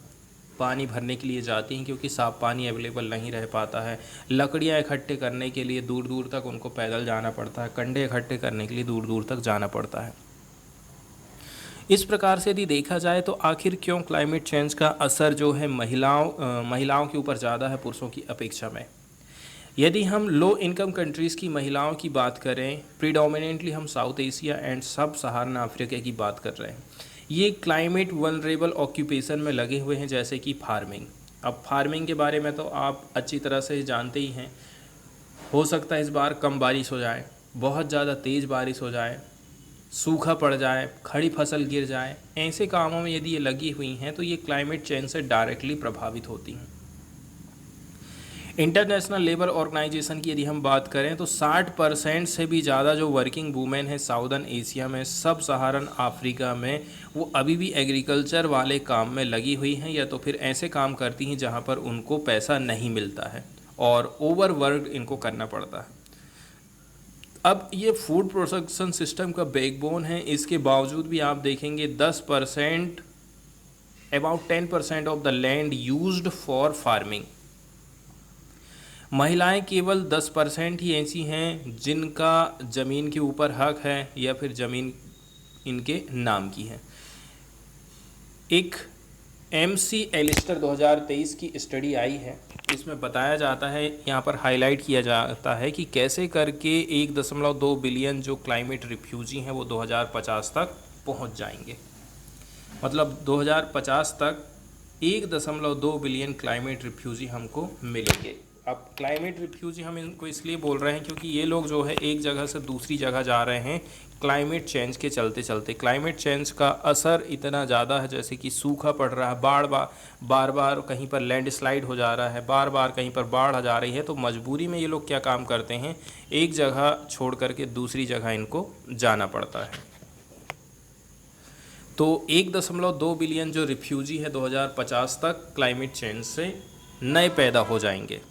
पानी भरने के लिए जाती हैं, क्योंकि साफ़ पानी अवेलेबल नहीं रह पाता है। लकड़ियाँ इकट्ठे करने के लिए दूर दूर तक उनको पैदल जाना पड़ता है, कंडे इकट्ठे करने के लिए दूर दूर तक जाना पड़ता है। इस प्रकार से यदि देखा जाए तो आखिर क्यों क्लाइमेट चेंज का असर जो है महिलाओं के ऊपर ज़्यादा है पुरुषों की अपेक्षा में। यदि हम लो इनकम कंट्रीज़ की महिलाओं की बात करें, प्रीडोमिनेंटली हम साउथ एशिया एंड सब सहारन अफ्रीका की बात कर रहे हैं, ये क्लाइमेट वल्नरेबल ऑक्यूपेशन में लगे हुए हैं, जैसे कि फार्मिंग। अब फार्मिंग के बारे में तो आप अच्छी तरह से जानते ही हैं। हो सकता है इस बार कम बारिश हो जाए, बहुत ज़्यादा तेज़ बारिश हो जाए, सूखा पड़ जाए, खड़ी फसल गिर जाए। ऐसे कामों में यदि ये लगी हुई हैं तो ये क्लाइमेट चेंज से डायरेक्टली प्रभावित होती हैं। इंटरनेशनल लेबर ऑर्गेनाइजेशन की यदि हम बात करें तो 60% से भी ज़्यादा जो वर्किंग वूमेन है साउदर्न एशिया में, सब सहारन अफ्रीका में, वो अभी भी एग्रीकल्चर वाले काम में लगी हुई हैं, या तो फिर ऐसे काम करती हैं जहाँ पर उनको पैसा नहीं मिलता है और ओवरवर्क इनको करना पड़ता है। अब ये फूड प्रोडक्शन सिस्टम का बैकबोन है, इसके बावजूद भी आप देखेंगे 10%, about 10% of the land used for farming. महिलाएं केवल 10% ही ऐसी हैं जिनका ज़मीन के ऊपर हक है या फिर ज़मीन इनके नाम की है। एक MC एलिस्टर 2023 की स्टडी आई है, इसमें बताया जाता है, यहाँ पर हाईलाइट किया जाता है कि कैसे करके 1.2 बिलियन जो क्लाइमेट रिफ्यूजी हैं वो 2050 तक पहुँच जाएंगे। मतलब 2050 तक 1.2 बिलियन क्लाइमेट रिफ्यूजी हमको मिलेंगे। अब क्लाइमेट रिफ्यूजी हम इनको इसलिए बोल रहे हैं क्योंकि ये लोग जो है एक जगह से दूसरी जगह जा रहे हैं क्लाइमेट चेंज के चलते चलते। क्लाइमेट चेंज का असर इतना ज़्यादा है, जैसे कि सूखा पड़ रहा है, बार बार कहीं पर लैंडस्लाइड हो जा रहा है, बार बार कहीं पर बाढ़ आ जा रही है। तो मजबूरी में ये लोग क्या काम करते हैं, एक जगह छोड़ करके दूसरी जगह इनको जाना पड़ता है। तो 1.2 बिलियन जो रिफ्यूजी है 2050 तक क्लाइमेट चेंज से नए पैदा हो जाएंगे।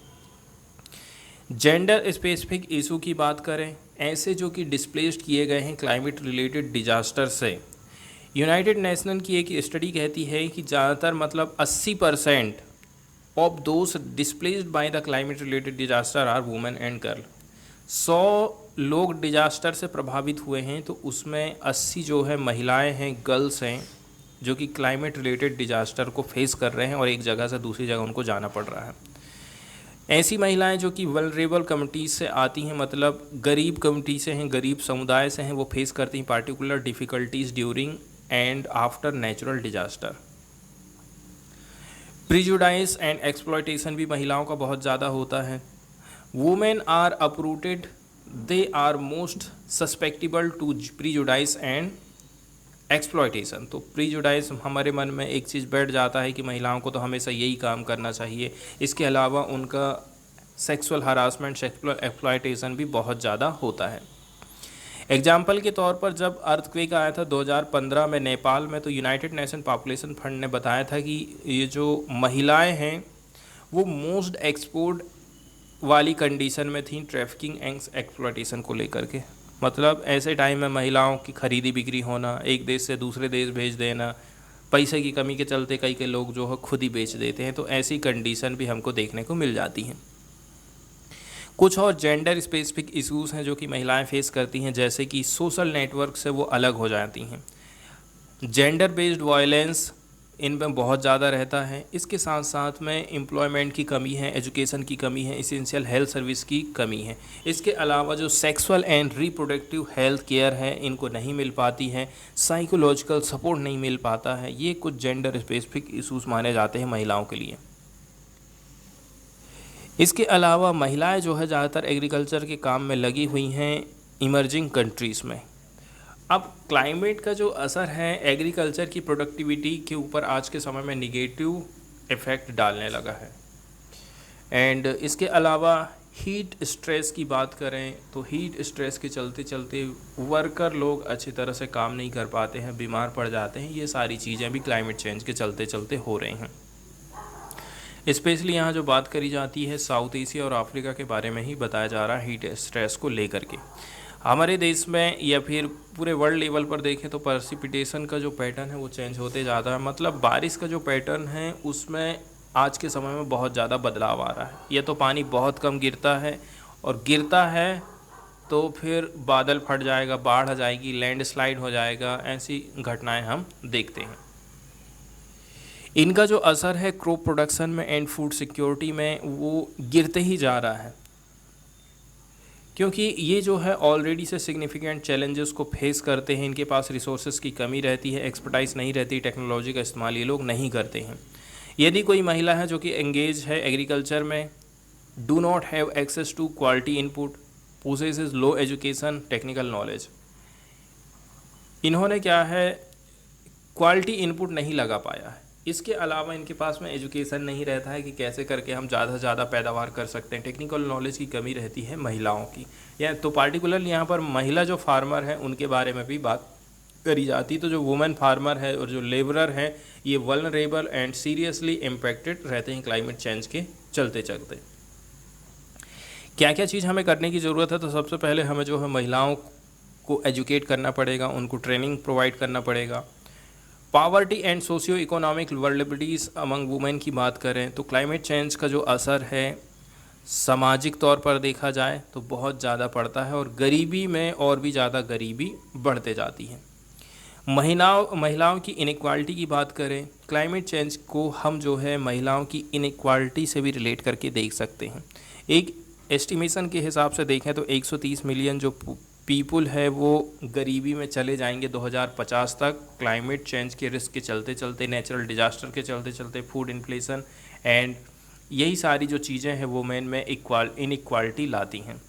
जेंडर स्पेसिफिक इशू की बात करें, ऐसे जो कि डिस्प्लेस्ड किए गए हैं क्लाइमेट रिलेटेड डिजास्टर से, यूनाइटेड नेशन की एक स्टडी कहती है कि ज़्यादातर मतलब 80% of those displaced by the climate related disaster are women and girl. 100 लोग डिजास्टर से प्रभावित हुए हैं तो उसमें 80 जो है महिलाएं हैं, गर्ल्स हैं, जो कि क्लाइमेट रिलेटेड डिजास्टर को फेस कर रहे हैं और एक जगह से दूसरी जगह उनको जाना पड़ रहा है। ऐसी महिलाएं जो कि वल्नरेबल कम्युनिटीज़ से आती हैं, मतलब गरीब कम्युनिटी से हैं, गरीब समुदाय से हैं, वो फेस करती हैं particular difficulties during and after natural disaster. Prejudice and exploitation भी महिलाओं का बहुत ज़्यादा होता है। Women are uprooted, they are most susceptible to prejudice and exploitation. तो प्रीजुडाइज हमारे मन में एक चीज़ बैठ जाता है कि महिलाओं को तो हमेशा यही काम करना चाहिए। इसके अलावा उनका सेक्सुअल हरासमेंट, सेक्सुअल एक्सप्लॉयटेशन भी बहुत ज़्यादा होता है। एग्जाम्पल के तौर पर जब अर्थक्वेक आया था 2015 में नेपाल में, तो यूनाइटेड नेशन पॉपुलेशन फंड ने बताया था कि ये जो महिलाएं हैं वो मोस्ट एक्सपोर्ट वाली कंडीशन में थी ट्रैफिकिंग एंड एक्सप्लॉयटेशन को लेकर के। मतलब ऐसे टाइम में महिलाओं की खरीदी बिक्री होना, एक देश से दूसरे देश भेज देना, पैसे की कमी के चलते कई लोग जो है खुद ही बेच देते हैं। तो ऐसी कंडीशन भी हमको देखने को मिल जाती हैं। कुछ और जेंडर स्पेसिफिक इश्यूज़ हैं जो कि महिलाएं फेस करती हैं, जैसे कि सोशल नेटवर्क से वो अलग हो जाती हैं। जेंडर बेस्ड वायलेंस इनमें बहुत ज़्यादा रहता है। इसके साथ साथ में एम्प्लॉयमेंट की कमी है, एजुकेशन की कमी है, एसेंशियल हेल्थ सर्विस की कमी है। इसके अलावा जो sexual and reproductive health care है इनको नहीं मिल पाती है, साइकोलॉजिकल सपोर्ट नहीं मिल पाता है। ये कुछ जेंडर स्पेसिफिक इशूज़ माने जाते हैं महिलाओं के लिए। इसके अलावा महिलाएं जो है ज़्यादातर एग्रीकल्चर के काम में लगी हुई हैं इमर्जिंग कंट्रीज़ में। अब क्लाइमेट का जो असर है एग्रीकल्चर की प्रोडक्टिविटी के ऊपर आज के समय में निगेटिव इफ़ेक्ट डालने लगा है। एंड इसके अलावा हीट स्ट्रेस की बात करें तो हीट स्ट्रेस के चलते चलते वर्कर लोग अच्छी तरह से काम नहीं कर पाते हैं, बीमार पड़ जाते हैं। ये सारी चीज़ें भी क्लाइमेट चेंज के चलते चलते हो रही हैं। स्पेशली यहाँ जो बात करी जाती है साउथ एशिया और अफ्रीका के बारे में ही बताया जा रहा है हीट स्ट्रेस को लेकर के। हमारे देश में या फिर पूरे वर्ल्ड लेवल पर देखें तो प्रेसिपिटेशन का जो पैटर्न है वो चेंज होते जाता है। मतलब बारिश का जो पैटर्न है उसमें आज के समय में बहुत ज़्यादा बदलाव आ रहा है। या तो पानी बहुत कम गिरता है, और गिरता है तो फिर बादल फट जाएगा, बाढ़ आ जाएगी, लैंडस्लाइड हो जाएगा। ऐसी घटनाएं हम देखते हैं। इनका जो असर है क्रॉप प्रोडक्शन में एंड फूड सिक्योरिटी में वो गिरते ही जा रहा है, क्योंकि ये जो है ऑलरेडी से सिग्निफिकेंट चैलेंजेस को फेस करते हैं। इनके पास रिसोर्सेज की कमी रहती है, एक्सपर्टाइज नहीं रहती, टेक्नोलॉजी का इस्तेमाल ये लोग नहीं करते हैं। यदि कोई महिला है जो कि एंगेज है एग्रीकल्चर में, do not have access to quality input, possesses low education, technical knowledge, इन्होंने क्या है क्वालिटी इनपुट नहीं लगा पाया है। इसके अलावा इनके पास में एजुकेशन नहीं रहता है कि कैसे करके हम ज़्यादा से ज़्यादा पैदावार कर सकते हैं। टेक्निकल नॉलेज की कमी रहती है महिलाओं की। या तो पार्टिकुलरली यहाँ पर महिला जो फार्मर हैं उनके बारे में भी बात करी जाती। तो जो वुमेन फार्मर है और जो लेबरर हैं ये वल्नरेबल एंड सीरियसली इम्पेक्टेड रहते हैं क्लाइमेट चेंज के चलते चलते। क्या क्या चीज़ हमें करने की ज़रूरत है? तो सबसे पहले हमें जो है महिलाओं को एजुकेट करना पड़ेगा, उनको ट्रेनिंग प्रोवाइड करना पड़ेगा। Poverty and socio economic vulnerabilities among women की बात करें तो क्लाइमेट चेंज का जो असर है सामाजिक तौर पर देखा जाए तो बहुत ज़्यादा पड़ता है, और गरीबी में और भी ज़्यादा गरीबी बढ़ते जाती है। महिलाओं की इनइक्वालिटी की बात करें, क्लाइमेट चेंज को हम जो है महिलाओं की इनइक्वालिटी से भी रिलेट करके देख सकते हैं। एक एस्टिमेशन के हिसाब से देखें तो 130 मिलियन जो पीपुल है वो गरीबी में चले जाएंगे 2050 तक, क्लाइमेट चेंज के रिस्क के चलते चलते, नेचुरल डिजास्टर के चलते चलते, फूड इन्फ्लेशन एंड यही सारी जो चीज़ें हैं वुमेन में इनइक्वालिटी लाती हैं।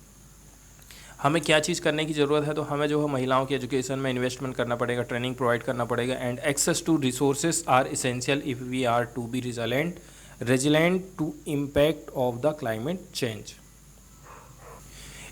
हमें क्या चीज़ करने की ज़रूरत है, तो हमें जो है महिलाओं की एजुकेशन में इन्वेस्टमेंट करना पड़ेगा, ट्रेनिंग प्रोवाइड करना पड़ेगा, and access to resources are essential if we are to be resilient to impact of the climate change.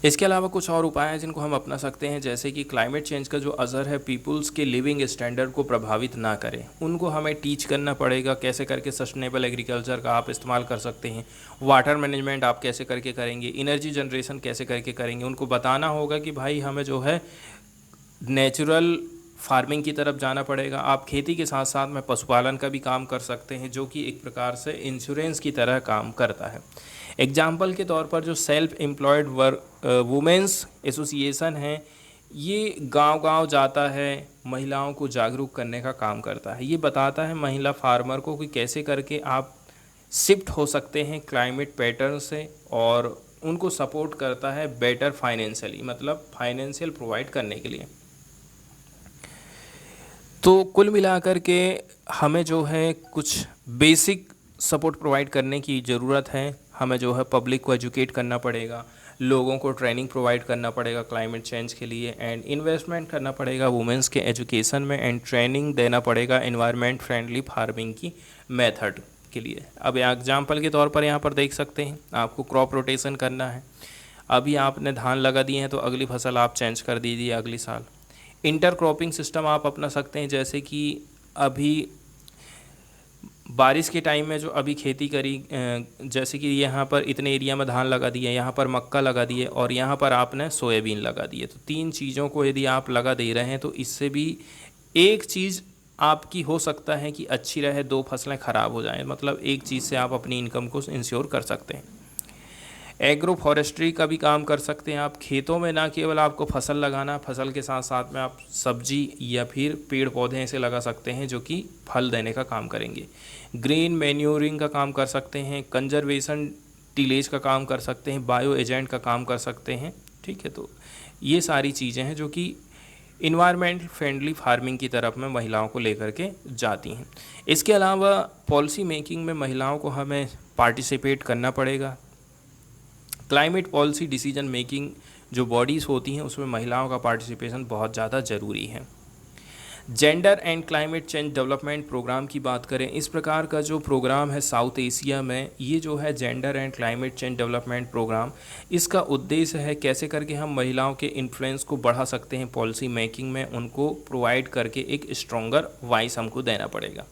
इसके अलावा कुछ और उपाय हैं जिनको हम अपना सकते हैं, जैसे कि क्लाइमेट चेंज का जो असर है पीपुल्स के लिविंग स्टैंडर्ड को प्रभावित ना करे, उनको हमें टीच करना पड़ेगा कैसे करके सस्टेनेबल एग्रीकल्चर का आप इस्तेमाल कर सकते हैं, वाटर मैनेजमेंट आप कैसे करके करेंगे, एनर्जी जनरेशन कैसे करके करेंगे। उनको बताना होगा कि भाई हमें जो है नेचुरल फार्मिंग की तरफ जाना पड़ेगा। आप खेती के साथ साथ में पशुपालन का भी काम कर सकते हैं, जो कि एक प्रकार से इंश्योरेंस की तरह काम करता है। एग्जाम्पल के तौर पर जो सेल्फ एम्प्लॉयड वुमेंस एसोसिएशन है, ये गांव-गांव जाता है, महिलाओं को जागरूक करने का काम करता है। ये बताता है महिला फार्मर को कि कैसे करके आप शिफ्ट हो सकते हैं क्लाइमेट पैटर्न से, और उनको सपोर्ट करता है बेटर फाइनेंशियली, मतलब फाइनेंशियल प्रोवाइड करने के लिए। तो कुल मिलाकर के हमें जो है कुछ बेसिक सपोर्ट प्रोवाइड करने की ज़रूरत है। हमें जो है पब्लिक को एजुकेट करना पड़ेगा, लोगों को ट्रेनिंग प्रोवाइड करना पड़ेगा क्लाइमेट चेंज के लिए, एंड इन्वेस्टमेंट करना पड़ेगा वुमेंस के एजुकेशन में, एंड ट्रेनिंग देना पड़ेगा एनवायरनमेंट फ्रेंडली फार्मिंग की मेथड के लिए। अब एग्जाम्पल के तौर पर यहाँ पर देख सकते हैं, आपको क्रॉप रोटेशन करना है। अभी आपने धान लगा दिए हैं तो अगली फसल आप चेंज कर दीजिए अगली साल। इंटर क्रॉपिंग सिस्टम आप अपना सकते हैं, जैसे कि अभी बारिश के टाइम में जो अभी खेती करी, जैसे कि यहाँ पर इतने एरिया में धान लगा दिए, यहाँ पर मक्का लगा दिए, और यहाँ पर आपने सोयाबीन लगा दिए, तो 3 चीज़ों को यदि आप लगा दे रहे हैं तो इससे भी एक चीज़ आपकी हो सकता है कि अच्छी रहे, 2 फसलें ख़राब हो जाएं, मतलब एक चीज़ से आप अपनी इनकम को इंश्योर कर सकते हैं। एग्रो फॉरेस्ट्री का भी काम कर सकते हैं आप, खेतों में ना केवल आपको फसल लगाना, फसल के साथ साथ में आप सब्जी या फिर पेड़ पौधे ऐसे लगा सकते हैं जो कि फल देने का काम करेंगे। ग्रीन मैन्योरिंग का काम कर सकते हैं, कंजर्वेशन टिलेज का काम कर सकते हैं, बायो एजेंट का काम कर सकते हैं। ठीक है, तो ये सारी चीज़ें हैं जो कि इन्वायरमेंट फ्रेंडली फार्मिंग की तरफ में महिलाओं को लेकर के जाती हैं। इसके अलावा पॉलिसी मेकिंग में महिलाओं को हमें पार्टिसिपेट करना पड़ेगा। क्लाइमेट पॉलिसी डिसीजन मेकिंग जो बॉडीज़ होती हैं उसमें महिलाओं का पार्टिसिपेशन बहुत ज़्यादा ज़रूरी है। Gender and climate change development programme की बात करें, इस प्रकार का जो प्रोग्राम है साउथ एशिया में, ये जो है gender and climate change development programme, इसका उद्देश्य है कैसे करके हम महिलाओं के इन्फ्लुएंस को बढ़ा सकते हैं पॉलिसी मेकिंग में, उनको प्रोवाइड करके एक स्ट्रॉन्गर वॉइस हमको देना पड़ेगा।